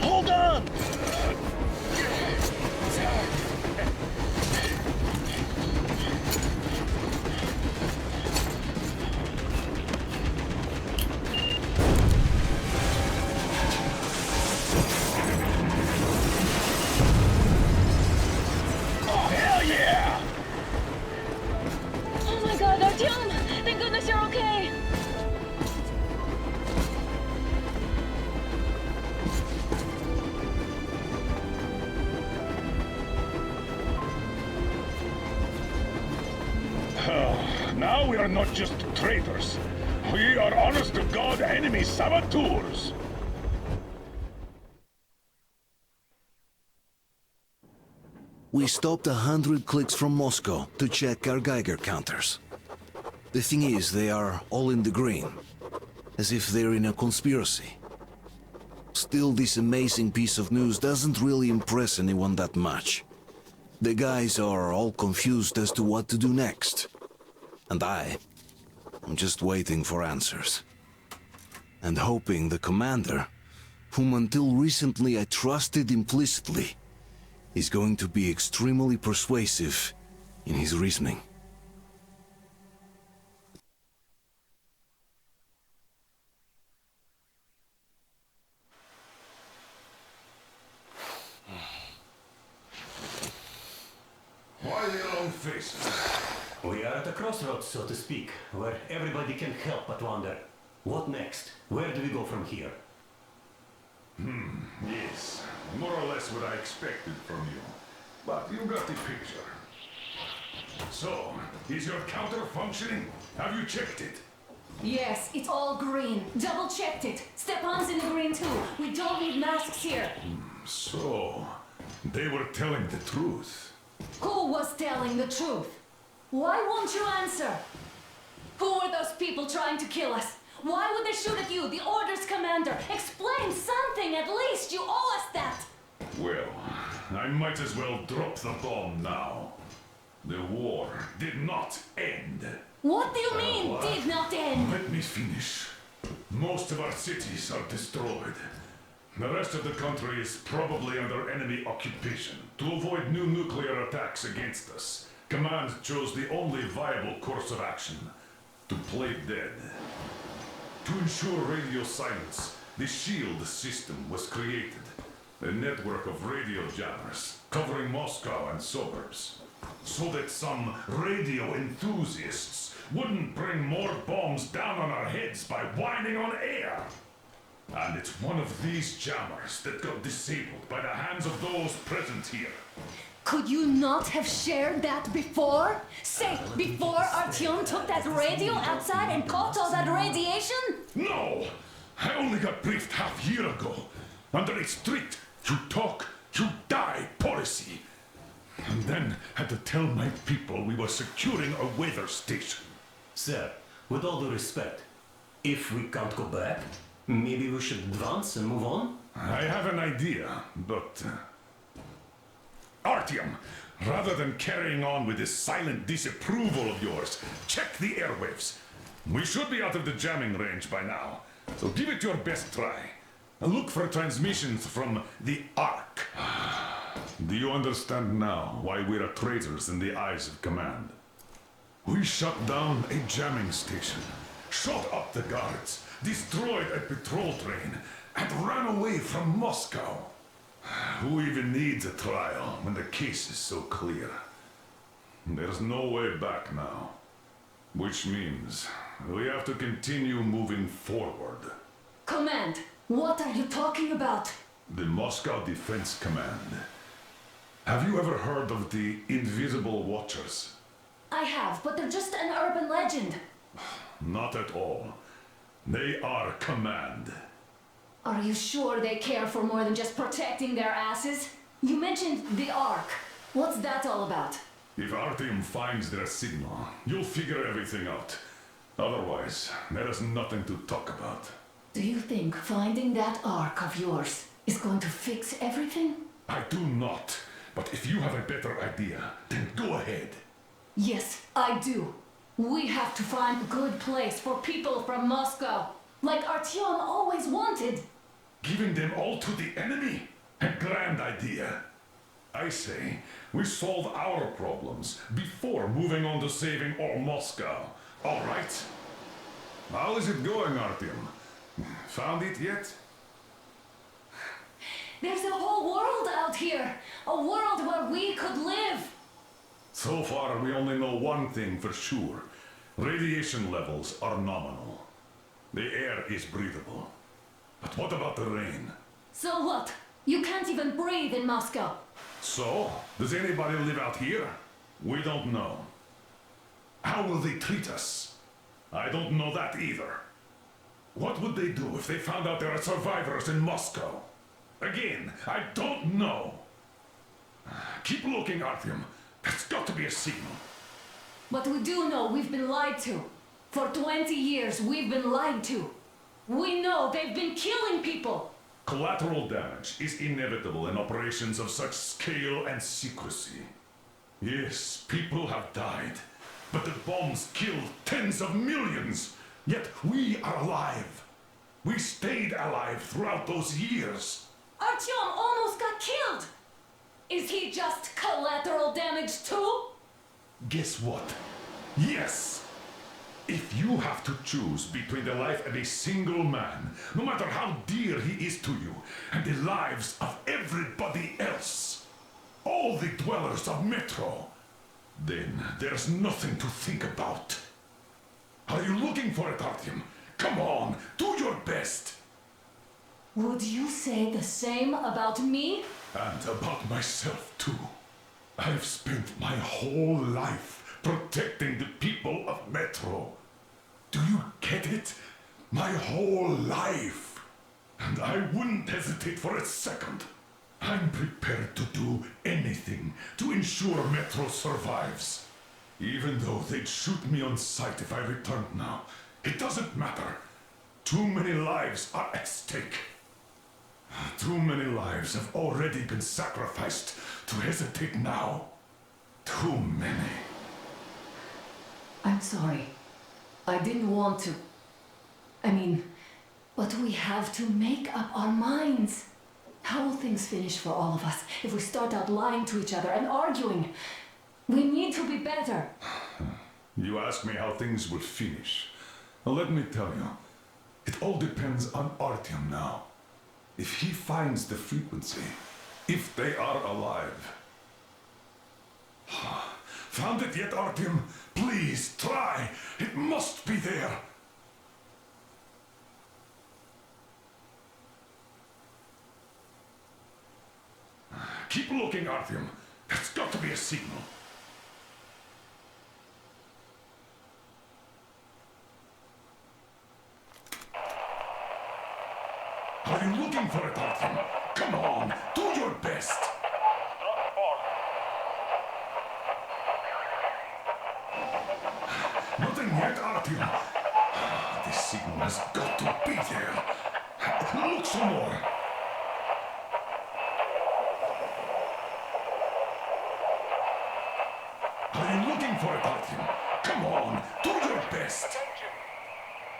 [SPEAKER 1] Hold on!
[SPEAKER 9] Hell yeah!
[SPEAKER 7] Oh my god, Artyom! Thank goodness you're okay!
[SPEAKER 9] Now we are not just traitors. We are honest-to-God enemy saboteurs.
[SPEAKER 10] We stopped 100 clicks from Moscow to check our Geiger counters. The thing is, they are all in the green, as if they're in a conspiracy. Still, this amazing piece of news doesn't really impress anyone that much. The guys are all confused as to what to do next. And I'm just waiting for answers. And hoping the commander, whom until recently I trusted implicitly, is going to be extremely persuasive in his reasoning.
[SPEAKER 9] Why the long faces?
[SPEAKER 6] We are at a crossroads, so to speak, where everybody can help but wonder. What next? Where do we go from here?
[SPEAKER 9] Yes, more or less what I expected from you. But you got the picture. So, is your counter functioning? Have you checked it?
[SPEAKER 8] Yes, it's all green. Double checked it. Stepan's in the green too. We don't need masks here.
[SPEAKER 9] So, they were telling the truth.
[SPEAKER 8] Who was telling the truth? Why won't you answer? Who were those people trying to kill us? Why would they shoot at you, the Order's commander? Explain something, at least. You owe us that.
[SPEAKER 9] Well, I might as well drop the bomb now. The war did not end.
[SPEAKER 8] What do you mean, did not end?
[SPEAKER 9] Let me finish. Most of our cities are destroyed. The rest of the country is probably under enemy occupation. To avoid new nuclear attacks against us, Command chose the only viable course of action: to play dead. To ensure radio silence, the SHIELD system was created. A network of radio jammers covering Moscow and suburbs. So that some radio enthusiasts wouldn't bring more bombs down on our heads by whining on air. And it's one of these jammers that got disabled by the hands of those present here.
[SPEAKER 8] Could you not have shared that before? Say, before Artyom took that radio outside and caught all that radiation?
[SPEAKER 9] No! I only got briefed half year ago. Under a strict, you talk, you die policy. And then had to tell my people we were securing a weather station.
[SPEAKER 6] Sir, with all due respect, if we can't go back, maybe we should advance and move on?
[SPEAKER 9] I have an idea, but... Artyom, rather than carrying on with this silent disapproval of yours, check the airwaves. We should be out of the jamming range by now, so give it your best try. Look for transmissions from the Ark. Do you understand now why we're traitors in the eyes of Command? We shut down a jamming station, shot up the guards, destroyed a patrol train, and ran away from Moscow. Who even needs a trial when the case is so clear? There's no way back now. Which means we have to continue moving forward.
[SPEAKER 8] Command, what are you talking about?
[SPEAKER 9] The Moscow Defense Command. Have you ever heard of the Invisible Watchers?
[SPEAKER 8] I have, but they're just an urban legend.
[SPEAKER 9] Not at all.
[SPEAKER 6] They are command.
[SPEAKER 8] Are you sure they care for more than just protecting their asses? You mentioned the Ark. What's that all about?
[SPEAKER 6] If Artyom finds their signal, you'll figure everything out. Otherwise, there is nothing to talk about.
[SPEAKER 8] Do you think finding that Ark of yours is going to fix everything?
[SPEAKER 6] I do not. But if you have a better idea, then go ahead.
[SPEAKER 8] Yes, I do. We have to find a good place for people from Moscow, like Artyom always wanted.
[SPEAKER 6] Giving them all to the enemy? A grand idea. I say, we solve our problems before moving on to saving all Moscow. All right? How is it going, Artyom? Found it yet?
[SPEAKER 8] There's a whole world out here. A world where we could live.
[SPEAKER 6] So far, we only know one thing for sure. Radiation levels are nominal. The air is breathable. But what about the rain?
[SPEAKER 8] So what? You can't even breathe in Moscow.
[SPEAKER 6] So, does anybody live out here? We don't know. How will they treat us? I don't know that either. What would they do if they found out there are survivors in Moscow? Again, I don't know. Keep looking, Artyom. There's got to be a signal.
[SPEAKER 8] But we do know we've been lied to. For 20 years, we've been lied to. We know they've been killing people.
[SPEAKER 6] Collateral damage is inevitable in operations of such scale and secrecy. Yes, people have died, but the bombs killed tens of millions. Yet we are alive. We stayed alive throughout those years.
[SPEAKER 8] Artyom almost got killed. Is he just collateral damage too?
[SPEAKER 6] Guess what? Yes! If you have to choose between the life of a single man, no matter how dear he is to you, and the lives of everybody else, all the dwellers of Metro, then there's nothing to think about. Are you looking for it, Artyom? Come on, do your best!
[SPEAKER 8] Would you say the same about me?
[SPEAKER 6] And about myself, too. I've spent my whole life protecting the people of Metro. Do you get it? My whole life. And I wouldn't hesitate for a second. I'm prepared to do anything to ensure Metro survives. Even though they'd shoot me on sight if I returned now. It doesn't matter. Too many lives are at stake. Too many lives have already been sacrificed to hesitate now. Too many.
[SPEAKER 8] I'm sorry. I didn't want to. But we have to make up our minds. How will things finish for all of us if we start out lying to each other and arguing? We need to be better.
[SPEAKER 6] You ask me how things will finish. Well, let me tell you. It all depends on Artyom now. If he finds the frequency, if they are alive. Found it yet, Artyom? Please, try! It must be there! Keep looking, Artyom. There's got to be a signal. Are you looking for it, Artyom? Come on, do your best! Nothing yet, Artyom. This signal has got to be there. Look some more. Are you looking for it, Artyom? Come on, do your best.
[SPEAKER 2] Attention!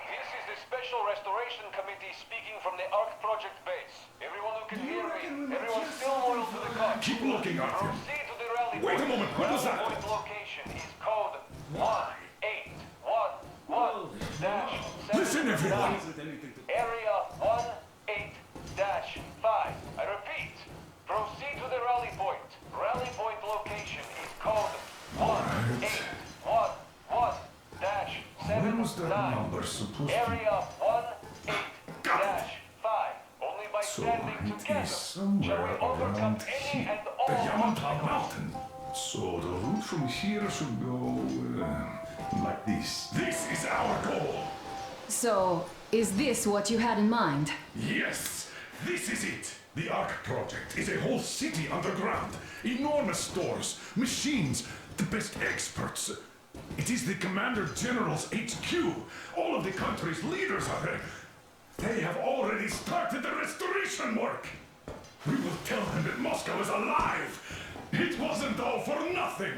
[SPEAKER 2] This is the Special Restoration Committee speaking from the Ark Project base. Everyone who can hear me, everyone still loyal to the cause.
[SPEAKER 6] Keep looking, Artyom.
[SPEAKER 2] Proceed to the rally
[SPEAKER 6] Wait
[SPEAKER 2] point.
[SPEAKER 6] a moment, what was that?
[SPEAKER 2] Rally point location is code 1811-7.
[SPEAKER 6] Listen, everyone.
[SPEAKER 2] Area 18-5. I repeat, proceed to the rally point. Rally point location is code 1811-7.
[SPEAKER 6] When was that number supposed to...
[SPEAKER 2] Area 18-5. Only by
[SPEAKER 6] So
[SPEAKER 2] standing
[SPEAKER 6] it
[SPEAKER 2] together
[SPEAKER 6] is somewhere
[SPEAKER 2] shall we overcome
[SPEAKER 6] around
[SPEAKER 2] any
[SPEAKER 6] here.
[SPEAKER 2] and
[SPEAKER 6] The
[SPEAKER 2] all
[SPEAKER 6] Yamantau
[SPEAKER 2] obstacles.
[SPEAKER 6] Mountain. So the route from here should go like this. This is our goal.
[SPEAKER 8] So, is this what you had in mind?
[SPEAKER 6] Yes, this is it. The Ark Project is a whole city underground. Enormous stores, machines, the best experts. It is the Commander General's HQ. All of the country's leaders are there. They have already started the restoration work. We will tell them that Moscow is alive. It wasn't all for nothing.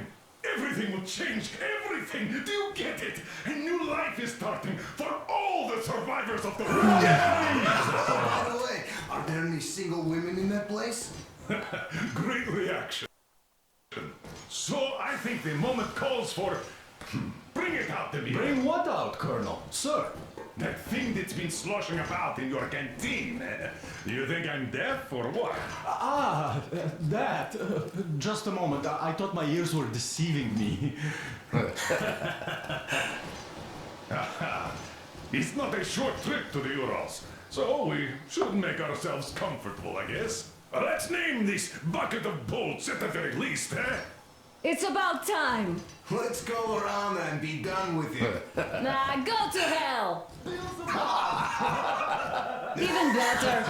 [SPEAKER 6] Everything will change, everything. Do you get it? A new life is starting for all the survivors of the war.
[SPEAKER 5] By the way, are there any single women in that place?
[SPEAKER 6] Great reaction. So I think the moment calls for... Bring it out to me.
[SPEAKER 11] Bring what out, Colonel? Sir?
[SPEAKER 6] That thing that's been sloshing about in your canteen. Do you think I'm deaf or what?
[SPEAKER 11] That. Just a moment. I thought my ears were deceiving me.
[SPEAKER 6] It's not a short trip to the Urals, so we should make ourselves comfortable, I guess. Let's name this bucket of bolts at the very least, eh?
[SPEAKER 8] It's about time!
[SPEAKER 5] Let's go around and be done with it.
[SPEAKER 8] Nah, go to hell! Even better.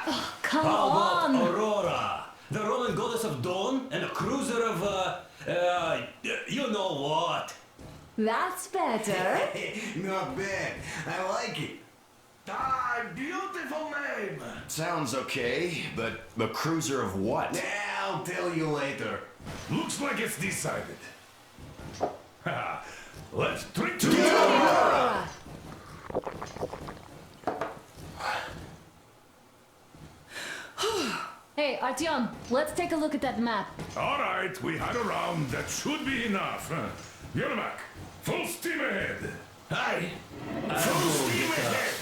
[SPEAKER 8] Oh, come on!
[SPEAKER 12] Aurora, the Roman goddess of dawn and a cruiser of, you know what?
[SPEAKER 8] That's better.
[SPEAKER 5] Not bad. I like it.
[SPEAKER 9] Ah, beautiful name.
[SPEAKER 13] Sounds okay, but the cruiser of what?
[SPEAKER 5] Yeah, I'll tell you later.
[SPEAKER 6] Looks like it's decided. Let's drink to
[SPEAKER 8] Aurora! Hey, Artyom, let's take a look at that map.
[SPEAKER 6] All right, we had a round. That should be enough. Yermak, full steam ahead.
[SPEAKER 12] Hi.
[SPEAKER 6] Full steam ahead.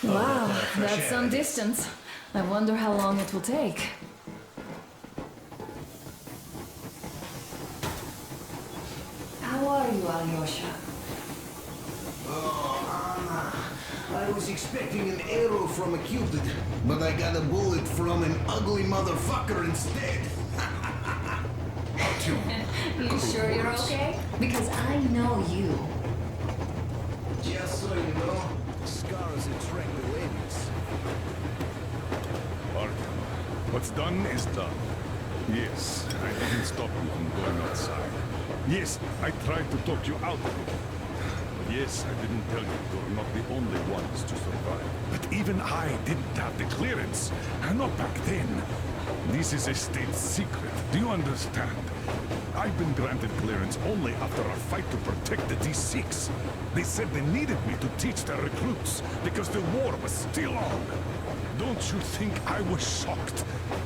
[SPEAKER 8] Wow, that's some distance. I wonder how long it will take. How are you, Alyosha?
[SPEAKER 5] Oh, Anna. I was expecting an arrow from a Cupid, but I got a bullet from an ugly motherfucker instead.
[SPEAKER 8] You sure you're okay? Because I know you.
[SPEAKER 5] Just so you know, scars attract the ladies.
[SPEAKER 6] Artyom, what's done is done. Yes, I didn't stop you from going outside. Yes, I tried to talk you out of it. Yes, I didn't tell you you're not the only ones to survive. But even I didn't have the clearance. Not back then. This is a state secret. Do you understand? I've been granted clearance only after our fight to protect the D6. They said they needed me to teach their recruits because the war was still on. Don't you think I was shocked?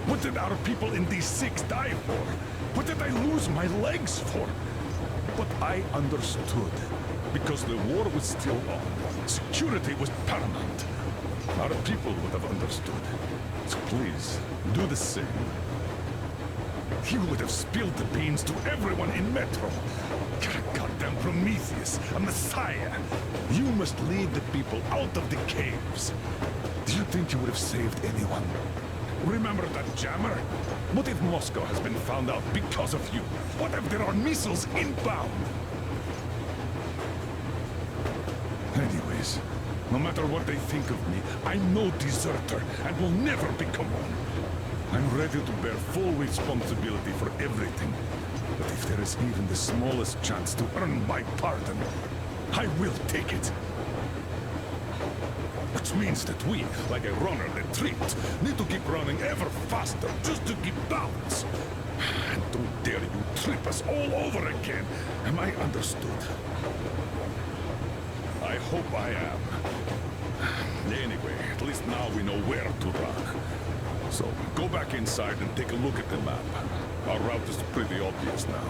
[SPEAKER 6] What did our people in D6 die for? What did I lose my legs for? But I understood. Because the war was still on. Security was paramount. Our people would have understood. So please, do the same. You would have spilled the beans to everyone in Metro. You're a goddamn Prometheus, a messiah. You must lead the people out of the caves. Do you think you would have saved anyone? Remember that jammer? What if Moscow has been found out because of you? What if there are missiles inbound? Anyways, no matter what they think of me, I'm no deserter and will never become one. I'm ready to bear full responsibility for everything. But if there is even the smallest chance to earn my pardon, I will take it. Which means that we, like a runner that tripped, need to keep running ever faster just to keep balance. And don't dare you trip us all over again. Am I understood? I hope I am. Anyway, at least now we know where to run. So, go back inside and take a look at the map. Our route is pretty obvious now.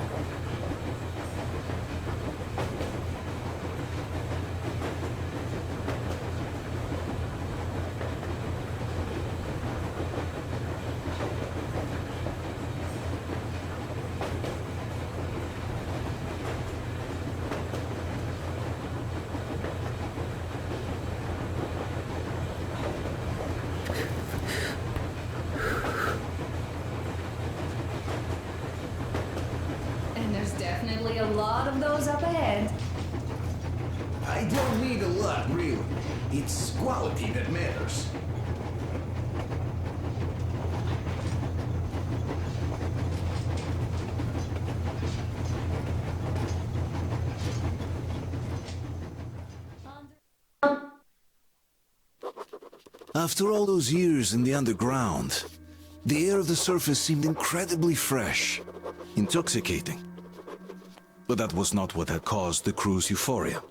[SPEAKER 8] Definitely a lot of those up ahead.
[SPEAKER 5] I don't need a lot. It's quality that matters.
[SPEAKER 10] After all those years in the underground, the air of the surface seemed incredibly fresh, intoxicating. But that was not what had caused the crew's euphoria.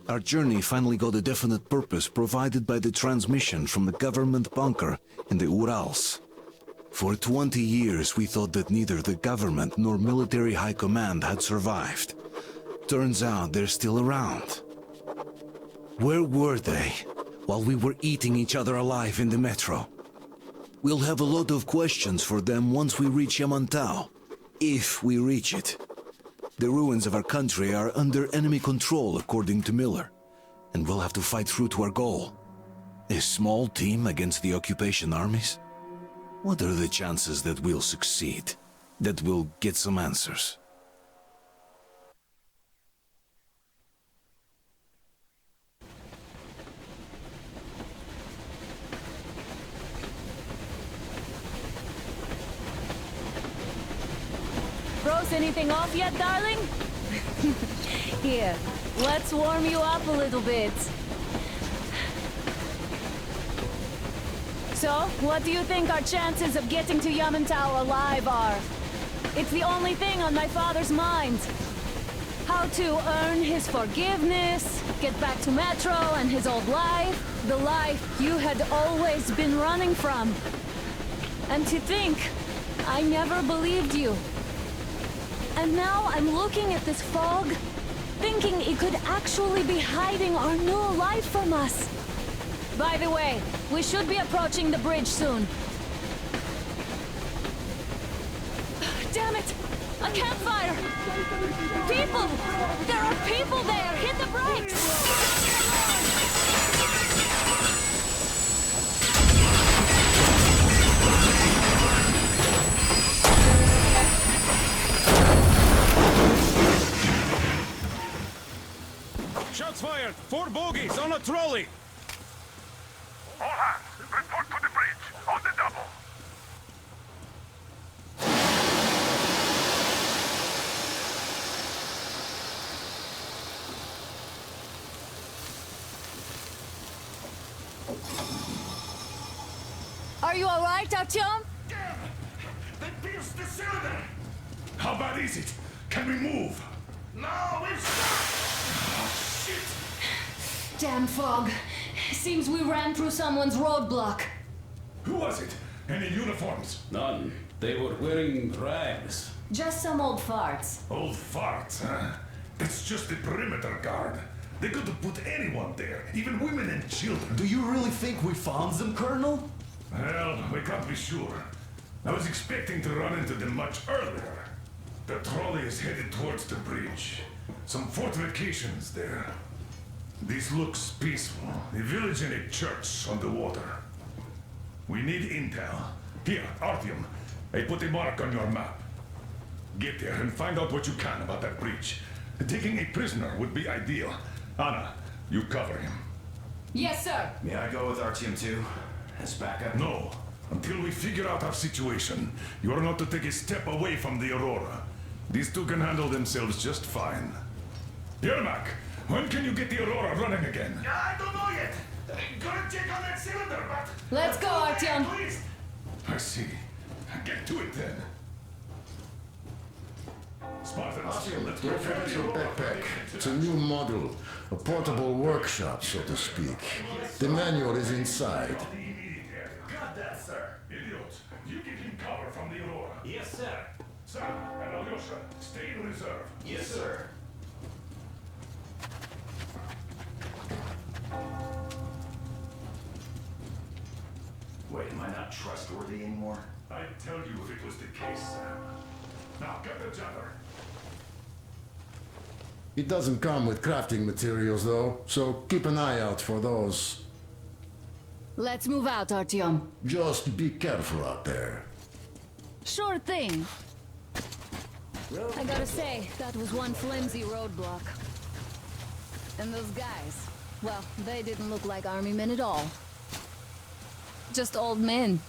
[SPEAKER 10] Our journey finally got a definite purpose provided by the transmission from the government bunker in the Urals. For 20 years we thought that neither the government nor military high command had survived. Turns out they're still around. Where were they while we were eating each other alive in the metro? We'll have a lot of questions for them once we reach Yamantau, if we reach it. The ruins of our country are under enemy control, according to Miller, and we'll have to fight through to our goal. A small team against the occupation armies? What are the chances that we'll succeed? That we'll get some answers?
[SPEAKER 8] Froze anything off yet, darling? Here, let's warm you up a little bit. So, what do you think our chances of getting to Yamantau alive are? It's the only thing on my father's mind. How to earn his forgiveness, get back to Metro and his old life, the life you had always been running from. And to think, I never believed you. And now I'm looking at this fog, thinking it could actually be hiding our new life from us. By the way, we should be approaching the bridge soon. Damn it! A campfire! People! There are people there! Hit the brakes!
[SPEAKER 14] Shots fired! 4 bogies on a trolley!
[SPEAKER 2] All hands, report to the bridge, on the double.
[SPEAKER 8] Are you alright, Artyom?
[SPEAKER 6] They pierced the cylinder! How bad is it? Can we move? No, we're stuck! Oh, shit!
[SPEAKER 8] Damn fog. Seems we ran through someone's roadblock.
[SPEAKER 6] Who was it? Any uniforms?
[SPEAKER 12] None. They were wearing rags.
[SPEAKER 8] Just some old farts.
[SPEAKER 6] Old farts, huh? It's just the perimeter guard. They could have put anyone there, even women and children.
[SPEAKER 11] Do you really think we found them, Colonel?
[SPEAKER 6] Well, we can't be sure. I was expecting to run into them much earlier. The trolley is headed towards the bridge. Some fortifications there. This looks peaceful. A village and a church on the water. We need intel. Here, Artyom, I put a mark on your map. Get there and find out what you can about that bridge. Taking a prisoner would be ideal. Anna, you cover him.
[SPEAKER 8] Yes, sir.
[SPEAKER 13] May I go with Artyom too? As backup?
[SPEAKER 6] No. Until we figure out our situation, you are not to take a step away from the Aurora. These two can handle themselves just fine. Yermak, when can you get the Aurora running again?
[SPEAKER 2] I don't know yet. Gonna check on that cylinder, but...
[SPEAKER 8] Let's go, Artyom.
[SPEAKER 6] I see. Get to it then. Spartans, let's go.
[SPEAKER 15] Look at your backpack. It's a new model. A portable workshop, so to speak. The manual is inside.
[SPEAKER 6] Got that, sir. Idiot, you give him cover from the Aurora.
[SPEAKER 12] Yes, sir.
[SPEAKER 6] Sam and Alyosha, stay in reserve.
[SPEAKER 13] Yes, sir. Wait, am I not trustworthy anymore?
[SPEAKER 6] I'd tell you if it was the case, Sam. Now get the jumper.
[SPEAKER 15] It doesn't come with crafting materials, though, so keep an eye out for those.
[SPEAKER 8] Let's move out, Artyom.
[SPEAKER 15] Just be careful out there.
[SPEAKER 8] Sure thing. I gotta say, that was one flimsy roadblock. And those guys, Well, they didn't look like army men at all. Just old men.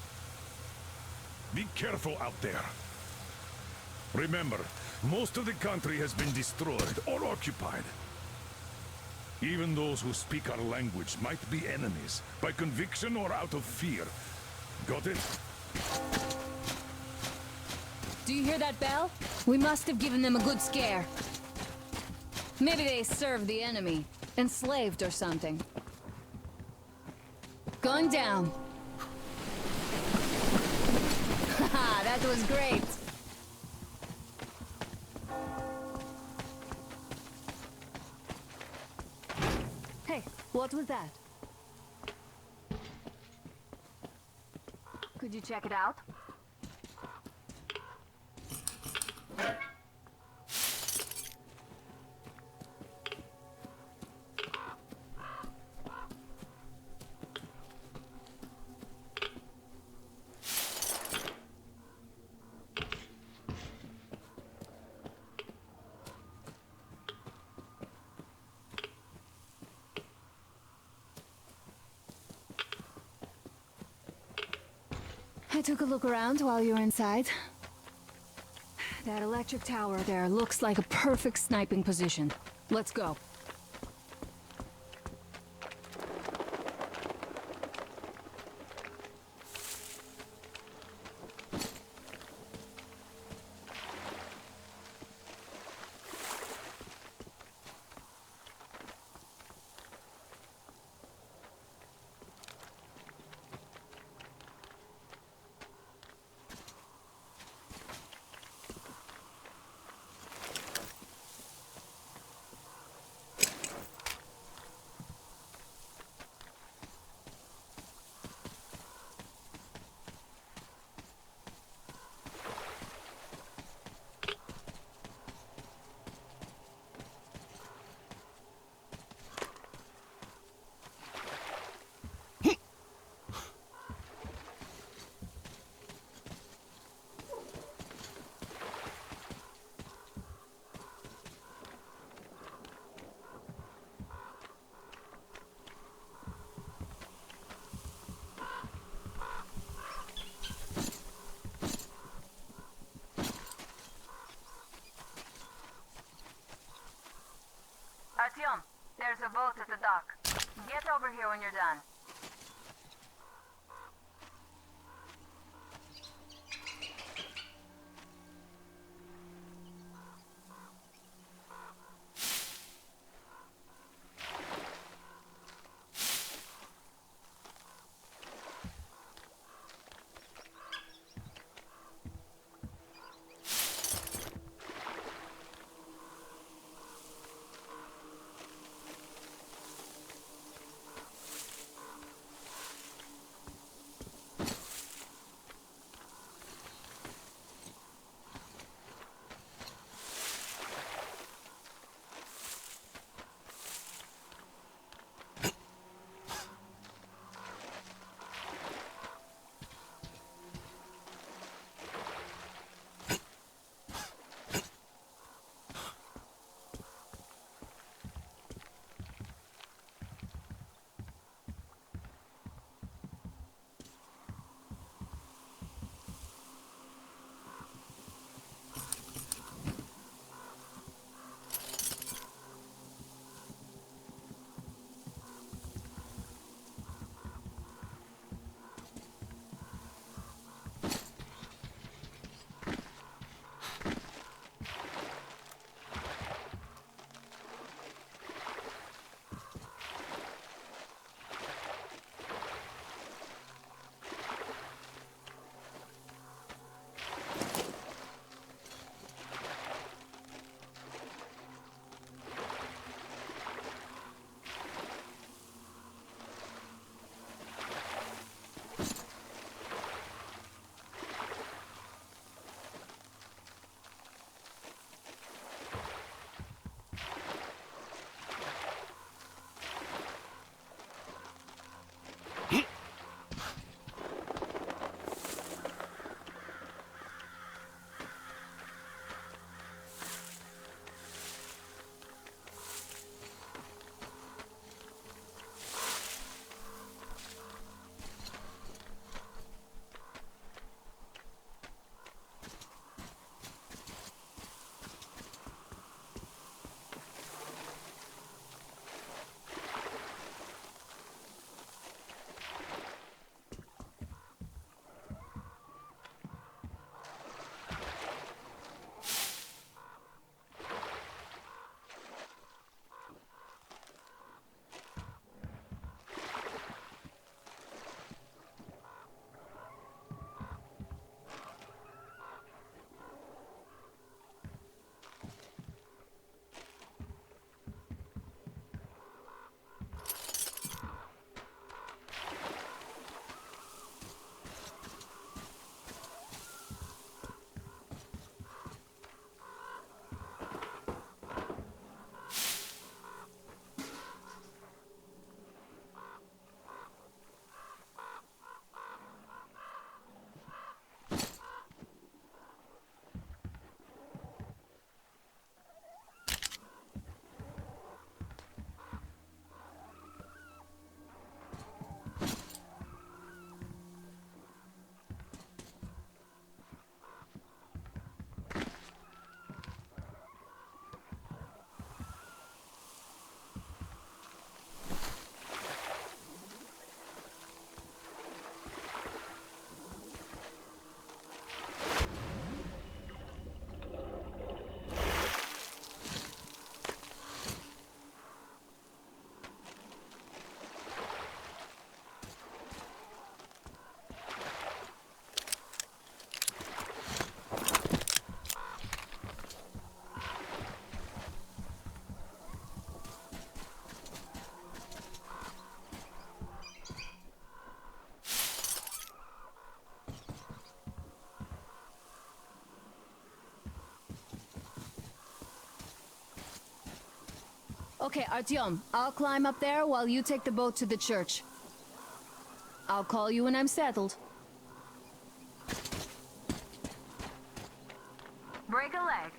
[SPEAKER 6] Be careful out there. Remember, most of the country has been destroyed or occupied. Even those who speak our language might be enemies, by conviction or out of fear. Got it?
[SPEAKER 8] Do you hear that bell? We must have given them a good scare. Maybe they served the enemy. Enslaved or something. Going down. Haha, that was great. Hey, what was that? Could you check it out? I took a look around while you were inside. That electric tower there looks like a perfect sniping position. Let's go.
[SPEAKER 7] Okay, Artyom, I'll climb up there while you take the boat to the church. I'll call you when I'm settled.
[SPEAKER 8] Break a leg.